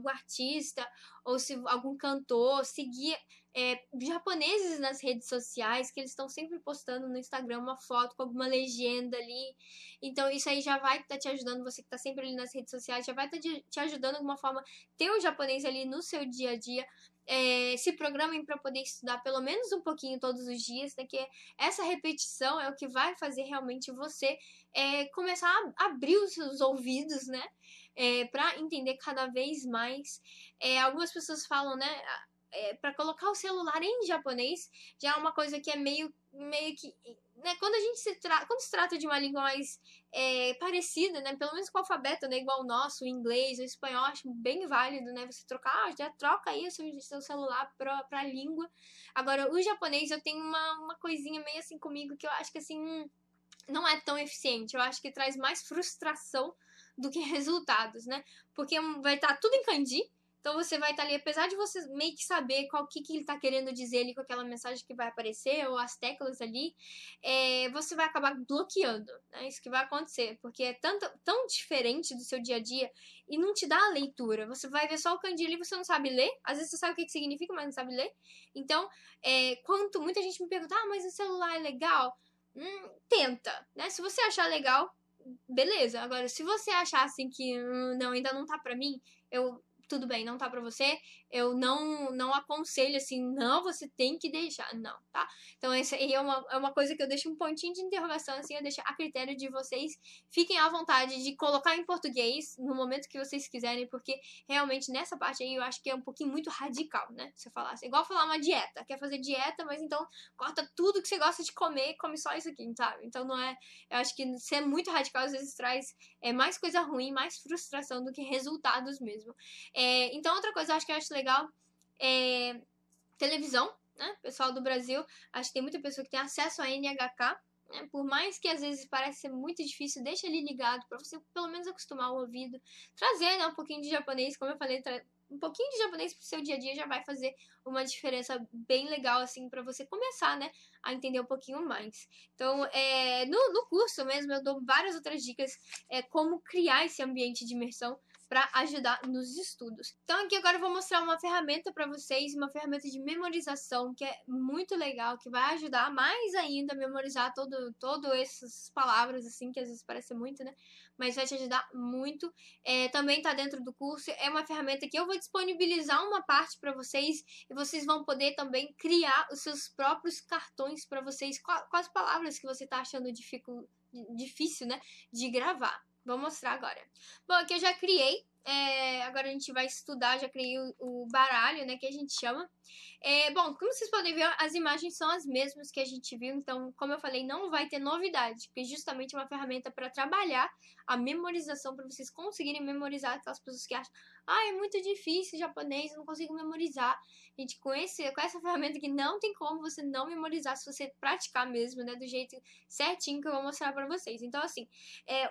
artista, ou se algum cantor, seguir japoneses nas redes sociais, que eles estão sempre postando no Instagram uma foto com alguma legenda ali. Então, isso aí já vai estar te ajudando, você que está sempre ali nas redes sociais, já vai estar te ajudando de alguma forma ter o japonês ali no seu dia a dia. Se programem para poder estudar pelo menos um pouquinho todos os dias, né? Que essa repetição é o que vai fazer realmente você começar a abrir os seus ouvidos, né? Para entender cada vez mais. Algumas pessoas falam, né? Para colocar o celular em japonês já é uma coisa que é meio que, né, quando se trata de uma língua mais parecida, né, pelo menos com o alfabeto, né, igual o nosso, o inglês, o espanhol, acho bem válido, né, você trocar, já troca aí o seu celular pra língua. Agora, o japonês, eu tenho uma coisinha meio assim comigo, que eu acho que assim, não é tão eficiente. Eu acho que traz mais frustração do que resultados, né? Porque vai estar tudo em kanji, então você vai estar ali, apesar de você meio que saber qual que ele está querendo dizer ali com aquela mensagem que vai aparecer, ou as teclas ali, você vai acabar bloqueando, né? Isso que vai acontecer, porque é tão diferente do seu dia a dia e não te dá a leitura. Você vai ver só o kanji ali e você não sabe ler, às vezes você sabe o que significa, mas não sabe ler. Então, muita gente me pergunta, mas o celular é legal? Tenta, né? Se você achar legal, beleza. Agora, se você achar assim que não, ainda não tá pra mim, tudo bem, não tá pra você, eu não aconselho assim, não, você tem que deixar, não, tá? Então, essa aí é uma coisa que eu deixo um pontinho de interrogação, assim, eu deixo a critério de vocês. Fiquem à vontade de colocar em português no momento que vocês quiserem, porque realmente nessa parte aí eu acho que é um pouquinho muito radical, né? Você falar assim, igual falar uma dieta, quer fazer dieta, mas então corta tudo que você gosta de comer e come só isso aqui, sabe? Então não é, eu acho que ser muito radical às vezes traz mais coisa ruim, mais frustração do que resultados mesmo. Então, outra coisa eu acho legal é televisão, né? Pessoal do Brasil, acho que tem muita pessoa que tem acesso a NHK, né? Por mais que às vezes pareça ser muito difícil, deixa ali ligado para você pelo menos acostumar o ouvido, trazer, né, um pouquinho de japonês, como eu falei, um pouquinho de japonês pro seu dia a dia já vai fazer uma diferença bem legal, assim, para você começar, né, a entender um pouquinho mais. Então, no curso mesmo, eu dou várias outras dicas como criar esse ambiente de imersão para ajudar nos estudos. Então aqui agora eu vou mostrar uma ferramenta para vocês, uma ferramenta de memorização que é muito legal, que vai ajudar mais ainda a memorizar todo essas palavras assim, que às vezes parece muito, né? Mas vai te ajudar muito. Também tá dentro do curso. É uma ferramenta que eu vou disponibilizar uma parte para vocês e vocês vão poder também criar os seus próprios cartões para vocês com as palavras que você tá achando difícil, né, de gravar. Vou mostrar agora. Bom, aqui eu já criei. Agora a gente vai estudar, já criei o baralho, né, que a gente chama. Bom, como vocês podem ver, as imagens são as mesmas que a gente viu. Então, como eu falei, não vai ter novidade, porque justamente é uma ferramenta para trabalhar a memorização, para vocês conseguirem memorizar. Aquelas pessoas que acham, é muito difícil japonês, eu não consigo memorizar. Gente, com essa ferramenta que não tem como você não memorizar se você praticar mesmo, né, do jeito certinho que eu vou mostrar para vocês. Então, assim,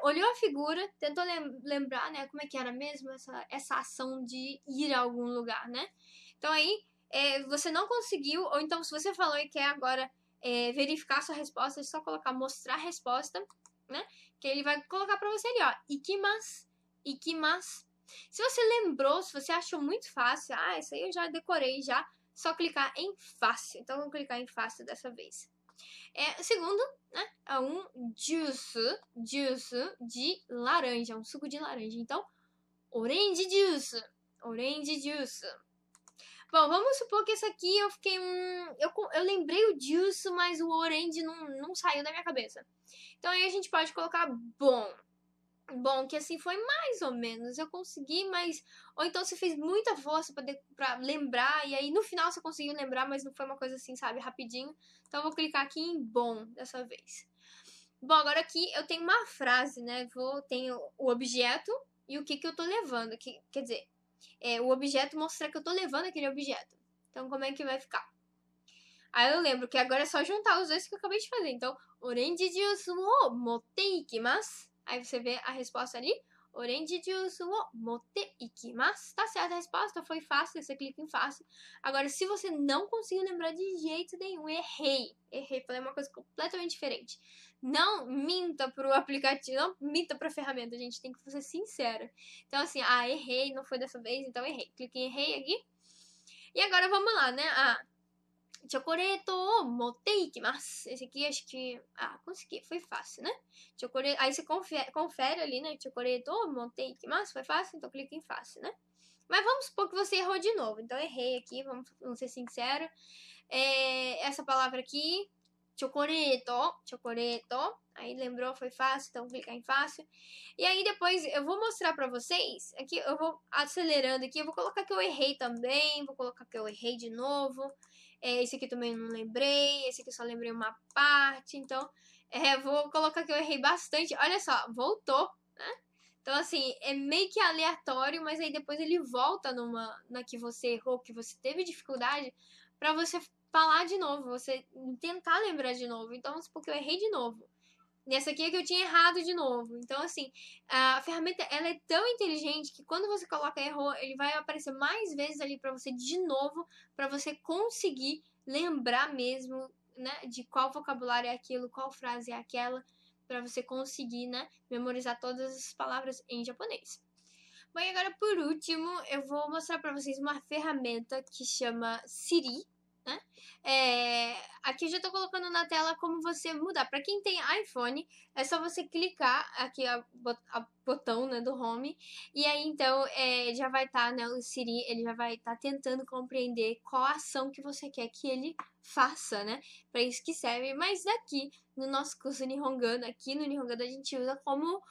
olhou a figura, tentou lembrar, né, como é que era mesmo essa ação de ir a algum lugar, né? Então aí, você não conseguiu, ou então se você falou e quer agora verificar sua resposta, é só colocar mostrar a resposta, né? Que ele vai colocar pra você ali, ó, ikimasu, ikimasu. Se você lembrou, se você achou muito fácil, isso aí eu já decorei já, só clicar em fácil. Então vamos clicar em fácil dessa vez. O segundo, né, é um juice de laranja, um suco de laranja. Então, orange juice, orange juice. Bom, vamos supor que esse aqui eu fiquei eu lembrei o juice, mas o orange não saiu da minha cabeça. Então aí a gente pode colocar bom, que assim foi mais ou menos. Eu consegui, mas. Ou então você fez muita força pra lembrar, e aí no final você conseguiu lembrar, mas não foi uma coisa assim, sabe, rapidinho. Então eu vou clicar aqui em bom dessa vez. Bom, agora aqui eu tenho uma frase, né? Tenho o objeto e o que eu tô levando. Quer dizer, o objeto mostrar que eu tô levando aquele objeto. Então como é que vai ficar? Aí eu lembro que agora é só juntar os dois que eu acabei de fazer. Então, orange juice wo motte ikimasu. Aí você vê a resposta ali. Orange juice wo motte ikimasu. Tá certa a resposta, foi fácil, você clica em fácil. Agora, se você não conseguiu lembrar de jeito nenhum, errei, falei uma coisa completamente diferente. Não minta pro aplicativo, não minta pra ferramenta, gente, tem que ser sincera. Então, assim, errei, não foi dessa vez, então errei. Clique em errei aqui. E agora vamos lá, né? Chocolate o motte ikimasu. Esse aqui acho que... consegui. Foi fácil, né? Aí você confere ali, né? Chocolate o motte ikimasu. Foi fácil? Então clica em fácil, né? Mas vamos supor que você errou de novo. Então errei aqui, vamos ser sinceros. Essa palavra aqui... Chocolate. Aí lembrou, foi fácil. Então clicar em fácil. E aí depois eu vou mostrar pra vocês. Aqui eu vou acelerando aqui. Eu vou colocar que eu errei também. Vou colocar que eu errei de novo. Esse aqui também não lembrei. Esse aqui só lembrei uma parte. Então, vou colocar que eu errei bastante. Olha só, voltou, né? Então, assim, é meio que aleatório, mas aí depois ele volta na que você errou, que você teve dificuldade, pra você falar de novo, você tentar lembrar de novo. Então, vamos supor que eu errei de novo. Nessa aqui é que eu tinha errado de novo. Então, assim, a ferramenta, ela é tão inteligente que quando você coloca erro, ele vai aparecer mais vezes ali pra você de novo, pra você conseguir lembrar mesmo, né, de qual vocabulário é aquilo, qual frase é aquela, pra você conseguir, né, memorizar todas as palavras em japonês. Bom, e agora por último, eu vou mostrar pra vocês uma ferramenta que chama Siri, né? Aqui eu já tô colocando na tela como você mudar. Pra quem tem iPhone, é só você clicar aqui a botão, né, do Home, e aí então já vai estar, né, o Siri, ele já vai estar tentando compreender qual ação que você quer que ele faça, né? Pra isso que serve. Mas aqui no nosso curso Nihongano, aqui no Nihongano a gente usa como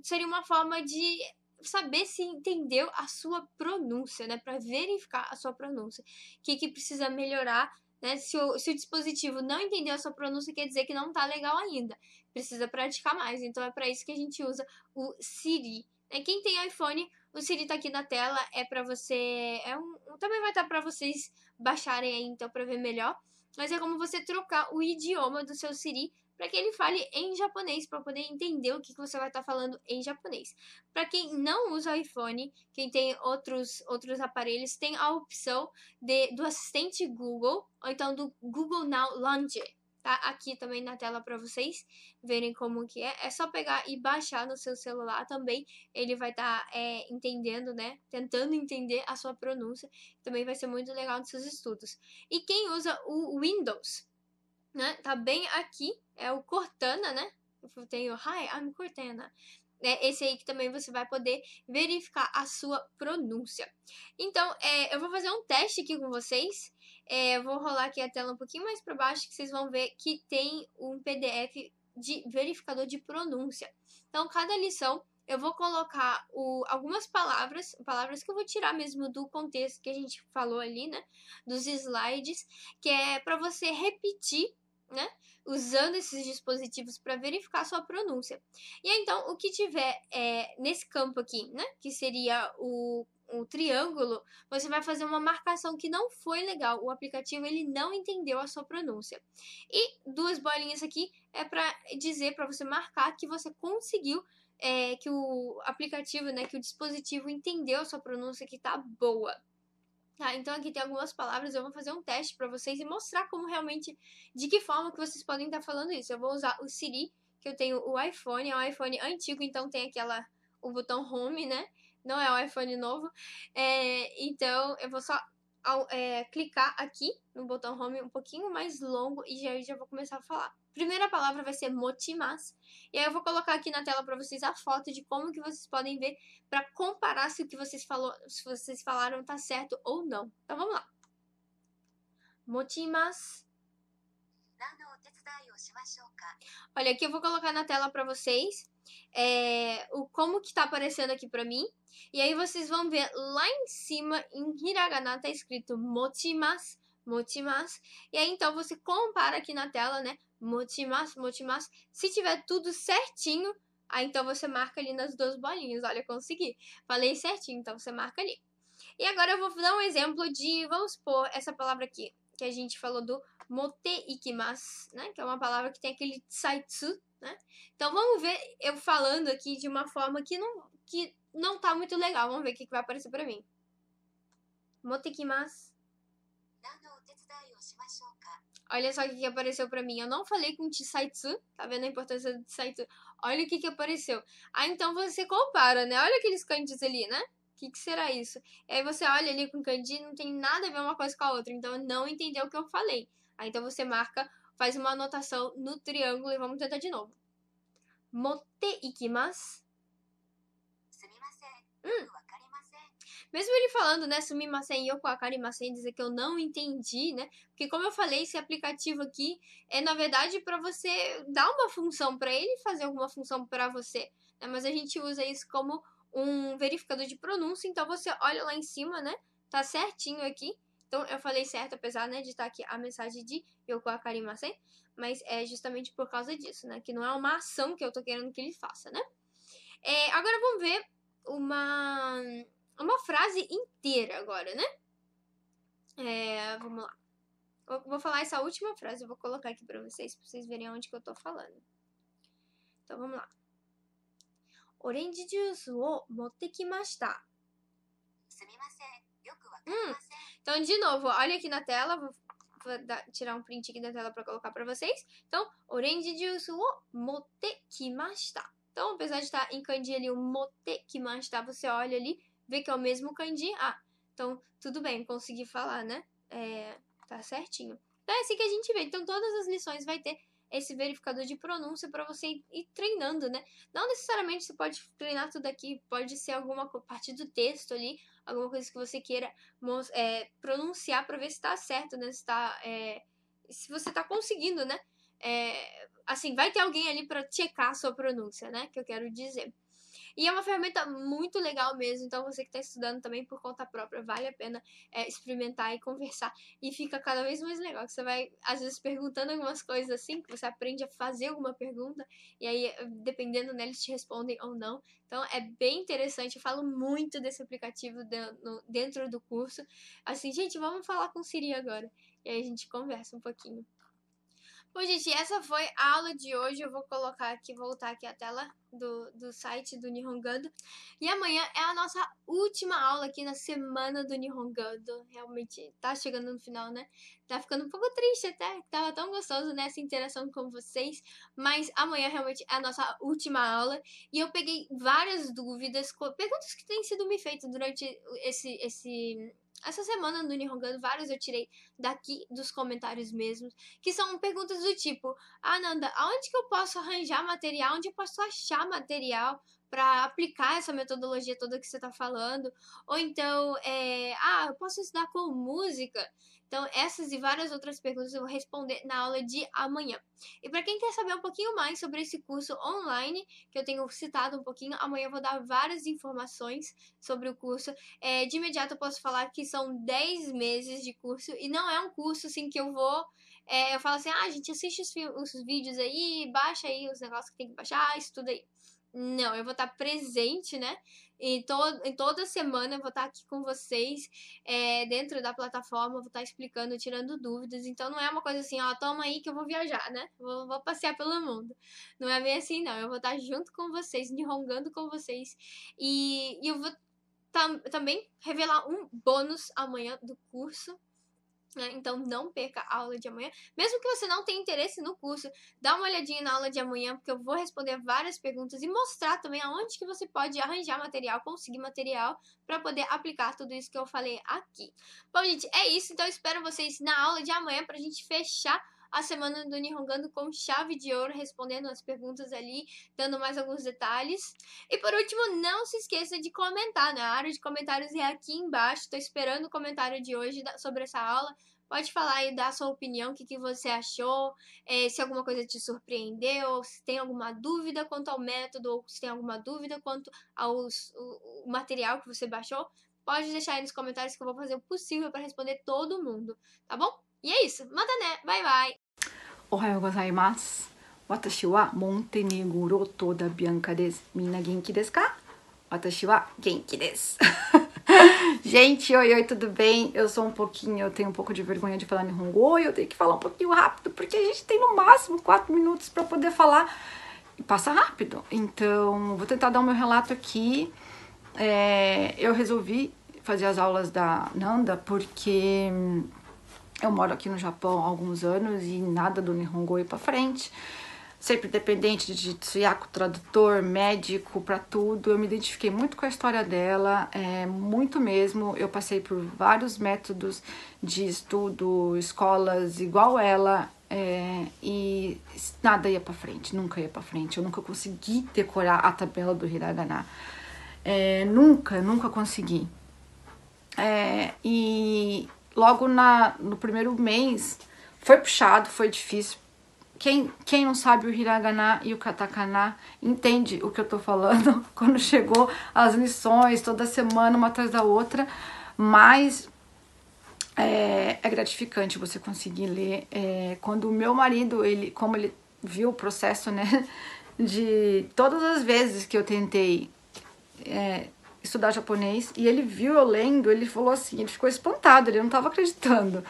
seria uma forma de saber se entendeu a sua pronúncia, né? Para verificar a sua pronúncia. O que precisa melhorar, né? Se o dispositivo não entendeu a sua pronúncia, quer dizer que não tá legal ainda. Precisa praticar mais. Então é para isso que a gente usa o Siri. Quem tem iPhone, o Siri tá aqui na tela. É para você. Também vai estar para vocês baixarem aí, então, para ver melhor. Mas é como você trocar o idioma do seu Siri para que ele fale em japonês, para poder entender o que você vai estar falando em japonês. Para quem não usa iPhone, quem tem outros aparelhos, tem a opção do assistente Google, ou então do Google Now Launcher. Tá aqui também na tela para vocês verem como que é. É só pegar e baixar no seu celular também. Ele vai estar entendendo, né? Tentando entender a sua pronúncia. Também vai ser muito legal nos seus estudos. E quem usa o Windows, né? Tá bem aqui, é o Cortana, né? Eu tenho Hi, I'm Cortana. Esse aí que também você vai poder verificar a sua pronúncia. Então, eu vou fazer um teste aqui com vocês. Eu vou rolar aqui a tela um pouquinho mais para baixo, que vocês vão ver que tem um PDF de verificador de pronúncia. Então, cada lição eu vou colocar algumas palavras que eu vou tirar mesmo do contexto que a gente falou ali, né? Dos slides, que é para você repetir, né, usando esses dispositivos para verificar a sua pronúncia. E aí, então, o que tiver nesse campo aqui, né, que seria o triângulo, você vai fazer uma marcação que não foi legal. O aplicativo ele não entendeu a sua pronúncia. E duas bolinhas aqui é para dizer, para você marcar que você conseguiu, que o aplicativo, né, que o dispositivo entendeu a sua pronúncia, que tá boa. Tá, então aqui tem algumas palavras, eu vou fazer um teste para vocês e mostrar como realmente, de que forma que vocês podem estar falando isso. Eu vou usar o Siri, que eu tenho o iPhone, é um iPhone antigo, então tem o botão Home, né? Não é o iPhone novo. Então eu vou só clicar aqui no botão Home um pouquinho mais longo e já vou começar a falar. Primeira palavra vai ser motimasu. E aí eu vou colocar aqui na tela para vocês a foto de como que vocês podem ver para comparar se o que vocês falaram tá certo ou não. Então vamos lá. Motimasu. Olha, aqui eu vou colocar na tela para vocês como que tá aparecendo aqui para mim. E aí vocês vão ver lá em cima, em hiragana, tá escrito mochimasu, mochimasu. E aí então você compara aqui na tela, né? Mochimasu, mochimasu. Se tiver tudo certinho, aí então você marca ali nas duas bolinhas. Olha, consegui. Falei certinho, então você marca ali. E agora eu vou dar um exemplo de, vamos supor, essa palavra aqui, que a gente falou do mote ikimasu, né? Que é uma palavra que tem aquele tsaitsu, né? Então vamos ver eu falando aqui de uma forma que não tá muito legal. Vamos ver o que vai aparecer pra mim. Mote ikimasu. Olha só o que apareceu pra mim. Eu não falei com tsaitsu. Tá vendo a importância do tsaitsu? Olha o que apareceu. Ah, então você compara, né? Olha aqueles kanjis ali, né? O que será isso? E aí você olha ali com o kanji, não tem nada a ver uma coisa com a outra. Então não entendeu o que eu falei. Aí então você marca, faz uma anotação no triângulo e vamos tentar de nomo. Motte ikimasu. Mesmo ele falando, né, sumimasen, yoku wakarimasen, dizer que eu não entendi, né? Porque como eu falei, esse aplicativo aqui é, na verdade, para você dar uma função para ele fazer alguma função para você, né? Mas a gente usa isso como um verificador de pronúncia, então você olha lá em cima, né? Tá certinho aqui. Então eu falei certo, apesar, né, de estar aqui a mensagem de yoku wakarimasen, mas é justamente por causa disso, né? Que não é uma ação que eu tô querendo que ele faça, né? Agora vamos ver uma frase inteira agora, né? Vamos lá. Eu vou falar essa última frase, eu vou colocar aqui pra vocês verem onde que eu tô falando. Então, vamos lá. Orange juice o motte kimashita. Então, de novo, olha aqui na tela, vou tirar um print aqui da tela pra colocar pra vocês. Então, orange juice o motte kimashita. Então, apesar de estar em kanji ali, o motte kimashita, você olha ali, vê que é o mesmo kanji. Ah, então, tudo bem, consegui falar, né? Tá certinho. Então, é assim que a gente vê. Então, todas as lições vai ter esse verificador de pronúncia para você ir treinando, né? Não necessariamente você pode treinar tudo aqui, pode ser alguma parte do texto ali, alguma coisa que você queira pronunciar para ver se tá certo, né? Se você tá conseguindo, né? Assim, vai ter alguém ali para checar a sua pronúncia, né? Que eu quero dizer. E é uma ferramenta muito legal mesmo, então você que está estudando também por conta própria, vale a pena experimentar e conversar. E fica cada vez mais legal, que você vai, às vezes, perguntando algumas coisas assim, que você aprende a fazer alguma pergunta, e aí, dependendo, né, eles te respondem ou não. Então, é bem interessante, eu falo muito desse aplicativo dentro do curso. Assim, gente, vamos falar com o Siri agora. E aí a gente conversa um pouquinho. Bom, gente, essa foi a aula de hoje. Eu vou voltar aqui a tela do site do Nihongando. E amanhã é a nossa última aula aqui na semana do Nihongando. Realmente tá chegando no final, né? Tá ficando um pouco triste até. Tava tão gostoso, né, essa interação com vocês. Mas amanhã realmente é a nossa última aula. E eu peguei várias dúvidas, perguntas que têm sido me feitas durante essa semana no Nihongando. Várias eu tirei daqui dos comentários mesmos, que são perguntas do tipo: ah, Nanda, aonde que eu posso arranjar material? Onde eu posso achar material para aplicar essa metodologia toda que você está falando? Ou então, eu posso estudar com música? Então, essas e várias outras perguntas eu vou responder na aula de amanhã. E para quem quer saber um pouquinho mais sobre esse curso online, que eu tenho citado um pouquinho, amanhã eu vou dar várias informações sobre o curso. De imediato eu posso falar que são 10 meses de curso, e não é um curso assim que eu vou... eu falo assim, a gente assiste os vídeos aí, baixa aí os negócios que tem que baixar, estuda aí. Não, eu vou estar presente, né? Em toda semana eu vou estar aqui com vocês, dentro da plataforma, vou estar explicando, tirando dúvidas. Então não é uma coisa assim, toma aí que eu vou viajar, né? Vou passear pelo mundo. Não é bem assim, não. Eu vou estar junto com vocês, nihongando com vocês. E eu vou também revelar um bônus amanhã do curso. Então não perca a aula de amanhã. Mesmo que você não tenha interesse no curso, dá uma olhadinha na aula de amanhã, porque eu vou responder várias perguntas e mostrar também aonde que você pode arranjar material, conseguir material para poder aplicar tudo isso que eu falei aqui. Bom, gente, é isso. Então eu espero vocês na aula de amanhã pra gente fechar a semana do Nihongando com chave de ouro, respondendo as perguntas ali, dando mais alguns detalhes. E por último, não se esqueça de comentar, né? A área de comentários é aqui embaixo. Tô esperando o comentário de hoje sobre essa aula. Pode falar aí, dar a sua opinião, o que você achou, se alguma coisa te surpreendeu, se tem alguma dúvida quanto ao método, ou se tem alguma dúvida quanto ao material que você baixou. Pode deixar aí nos comentários que eu vou fazer o possível para responder todo mundo, tá bom? E é isso. Mata né? Bye, bye! Ohayou gozaimasu. Watashi wa Montenegro toda Bianca desu. Minna genki desu ka? Watashi wa genki desu. Gente, oi, tudo bem? Eu tenho um pouco de vergonha de falar Nihongo, eu tenho que falar um pouquinho rápido, porque a gente tem no máximo 4 minutos para poder falar e passa rápido. Então, vou tentar dar o meu relato aqui. Eu resolvi fazer as aulas da Nanda porque eu moro aqui no Japão há alguns anos e nada do Nihongo ir pra frente. Sempre dependente de Tsuyaku, tradutor, médico, pra tudo. Eu me identifiquei muito com a história dela, muito mesmo. Eu passei por vários métodos de estudo, escolas igual ela, e nada ia pra frente, nunca ia pra frente. Eu nunca consegui decorar a tabela do Hiragana. Nunca consegui. E logo no primeiro mês foi puxado, foi difícil. Quem não sabe o Hiragana e o Katakana entende o que eu tô falando quando chegou as lições toda semana, uma atrás da outra, mas é gratificante você conseguir ler. Quando o meu marido, como ele viu o processo, né, de todas as vezes que eu tentei estudar japonês, e ele viu eu lendo, ele falou assim, ele ficou espantado, ele não estava acreditando.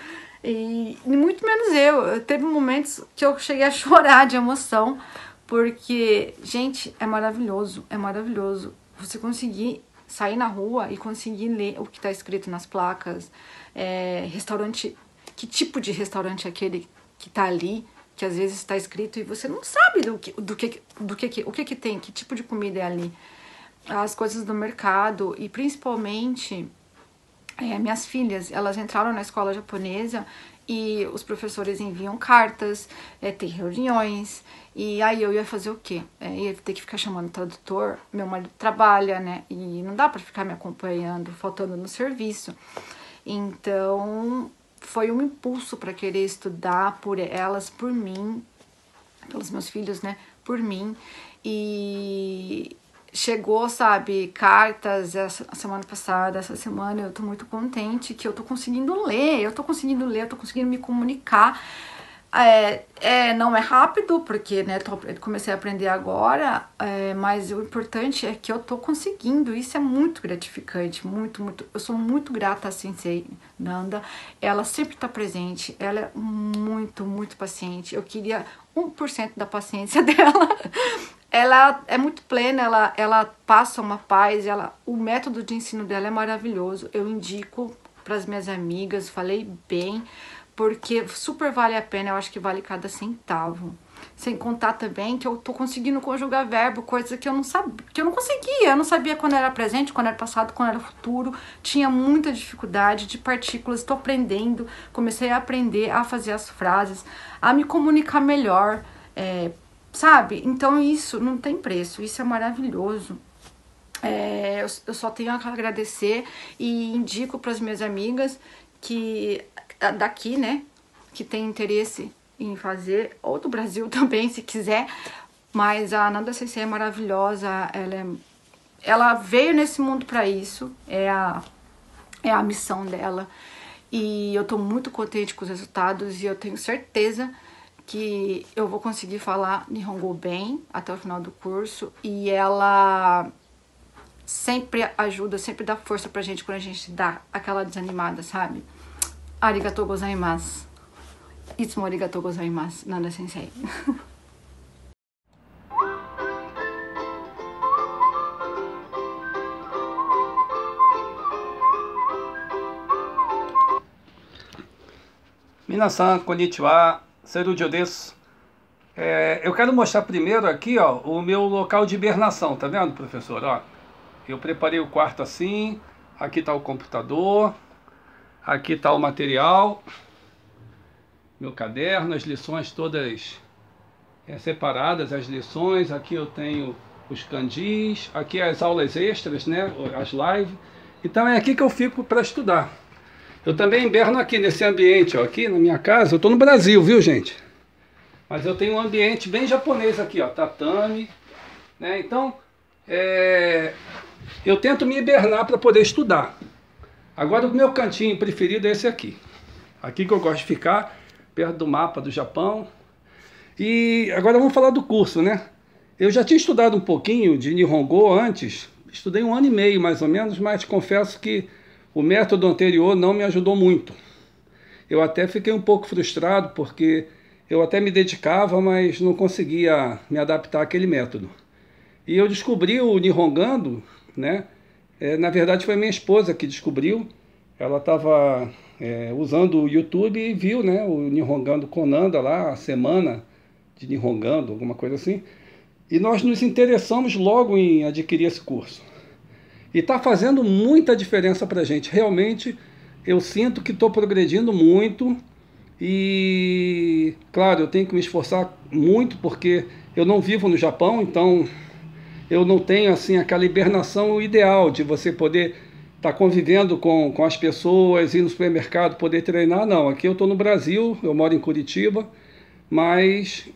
E muito menos eu. Teve momentos que eu cheguei a chorar de emoção, porque, gente, é maravilhoso, é maravilhoso. Você conseguir sair na rua e conseguir ler o que está escrito nas placas, restaurante, que tipo de restaurante é aquele que está ali, que às vezes está escrito e você não sabe o que tem, que tipo de comida é ali. As coisas do mercado e principalmente minhas filhas, elas entraram na escola japonesa e os professores enviam cartas, tem reuniões, e aí eu ia fazer o quê? Ia ter que ficar chamando o tradutor, meu marido trabalha, né, e não dá pra ficar me acompanhando, faltando no serviço. Então, foi um impulso para querer estudar por elas, por mim, pelos meus filhos, né, por mim, e chegou, sabe, cartas a semana passada, essa semana eu tô muito contente que eu tô conseguindo ler, eu tô conseguindo me comunicar. Não é rápido, porque, né, comecei a aprender agora, mas o importante é que eu tô conseguindo, isso é muito gratificante, muito, eu sou muito grata à Sensei Nanda, ela sempre tá presente, ela é muito paciente, eu queria 1% da paciência dela. Ela é muito plena, ela passa uma paz, o método de ensino dela é maravilhoso. Eu indico para as minhas amigas, falei bem, porque super vale a pena, eu acho que vale cada centavo. Sem contar também que eu tô conseguindo conjugar verbo, coisa que eu não sabia, que eu não conseguia. Eu não sabia quando era presente, quando era passado, quando era futuro. Tinha muita dificuldade de partículas, tô aprendendo, comecei a aprender a fazer as frases, a me comunicar melhor, sabe? Então isso não tem preço, isso é maravilhoso. Eu só tenho a agradecer e indico para as minhas amigas que daqui, né, que tem interesse em fazer, ou do Brasil também, se quiser, mas a Nanda Sensei é maravilhosa, ela veio nesse mundo para isso, é a missão dela, e eu tô muito contente com os resultados, e eu tenho certeza que eu vou conseguir falar Nihongo bem até o final do curso, e ela sempre ajuda, sempre dá força pra gente quando a gente dá aquela desanimada, sabe? Arigatou gozaimasu. Itsumo arigatou gozaimasu, Nanda Sensei. Minasan, konnichiwa, Serujo desu. Eu quero mostrar primeiro aqui, ó, o meu local de hibernação, tá vendo, professor? Ó, eu preparei o quarto assim, aqui tá o computador, aqui tá o material, meu caderno, as lições todas separadas, as lições, aqui eu tenho os kanjis, aqui as aulas extras, né, as lives. Então é aqui que eu fico para estudar. Eu também hiberno aqui nesse ambiente, ó, aqui na minha casa. Eu tô no Brasil, viu, gente? Mas eu tenho um ambiente bem japonês aqui, ó, tatame, né? Então, eu tento me hibernar para poder estudar. Agora o meu cantinho preferido é esse aqui. Aqui que eu gosto de ficar, perto do mapa do Japão. E agora vamos falar do curso, né? Eu já tinha estudado um pouquinho de Nihongo antes, estudei 1 ano e meio mais ou menos, mas confesso que o método anterior não me ajudou muito. Eu até fiquei um pouco frustrado, porque eu até me dedicava, mas não conseguia me adaptar àquele método. E eu descobri o Nihongando, né? Na verdade foi minha esposa que descobriu. Ela estava usando o YouTube e viu, né, o Nihongando com Nanda lá, a semana de Nihongando, alguma coisa assim. E nós nos interessamos logo em adquirir esse curso. E está fazendo muita diferença para a gente. Realmente, eu sinto que estou progredindo muito. E, claro, eu tenho que me esforçar muito, porque eu não vivo no Japão, então eu não tenho assim aquela hibernação ideal de você poder estar convivendo com as pessoas, ir no supermercado, poder treinar. Não, aqui eu estou no Brasil, eu moro em Curitiba, mas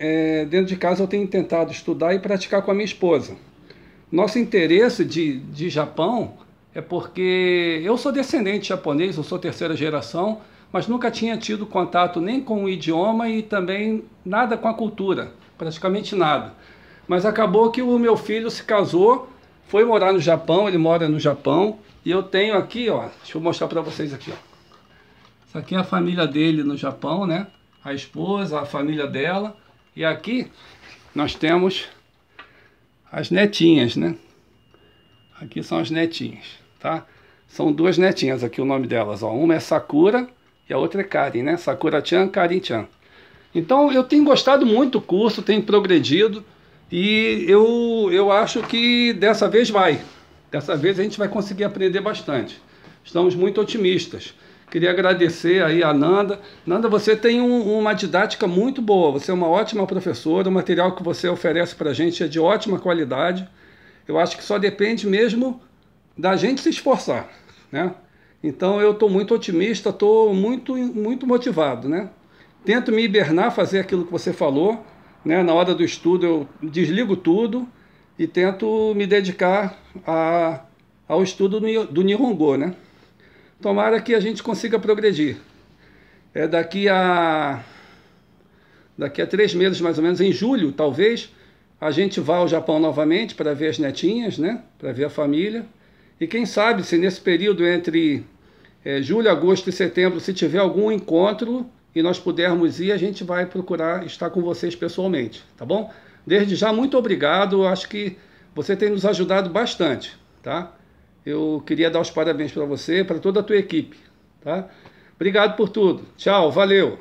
dentro de casa eu tenho tentado estudar e praticar com a minha esposa. Nosso interesse de Japão é porque eu sou descendente japonês, eu sou 3ª geração, mas nunca tinha tido contato nem com o idioma e também nada com a cultura, praticamente nada. Mas acabou que o meu filho se casou, foi morar no Japão, ele mora no Japão, e eu tenho aqui, ó, deixa eu mostrar para vocês aqui, ó. Essa aqui é a família dele no Japão, né? A esposa, a família dela. E aqui nós temos as netinhas, né? Aqui são as netinhas, tá? São duas netinhas aqui o nome delas, ó. Uma é Sakura e a outra é Karen, né? Sakura-chan, Karen-chan. Então eu tenho gostado muito do curso, tenho progredido e eu acho que dessa vez vai. Dessa vez a gente vai conseguir aprender bastante. Estamos muito otimistas. Queria agradecer aí a Nanda. Nanda, você tem uma didática muito boa, você é uma ótima professora, o material que você oferece para a gente é de ótima qualidade. Eu acho que só depende mesmo da gente se esforçar, né? Então eu estou muito otimista, estou muito motivado, né? Tento me hibernar, fazer aquilo que você falou, né? Na hora do estudo eu desligo tudo e tento me dedicar ao estudo do Nihongo, né? Tomara que a gente consiga progredir. Daqui a 3 meses, mais ou menos, em julho, talvez, a gente vá ao Japão novamente para ver as netinhas, né? Para ver a família. E quem sabe, se nesse período entre julho, agosto e setembro, se tiver algum encontro e nós pudermos ir, a gente vai procurar estar com vocês pessoalmente, tá bom? Desde já, muito obrigado. Acho que você tem nos ajudado bastante, tá? Eu queria dar os parabéns para você, para toda a tua equipe, tá? Obrigado por tudo. Tchau, valeu!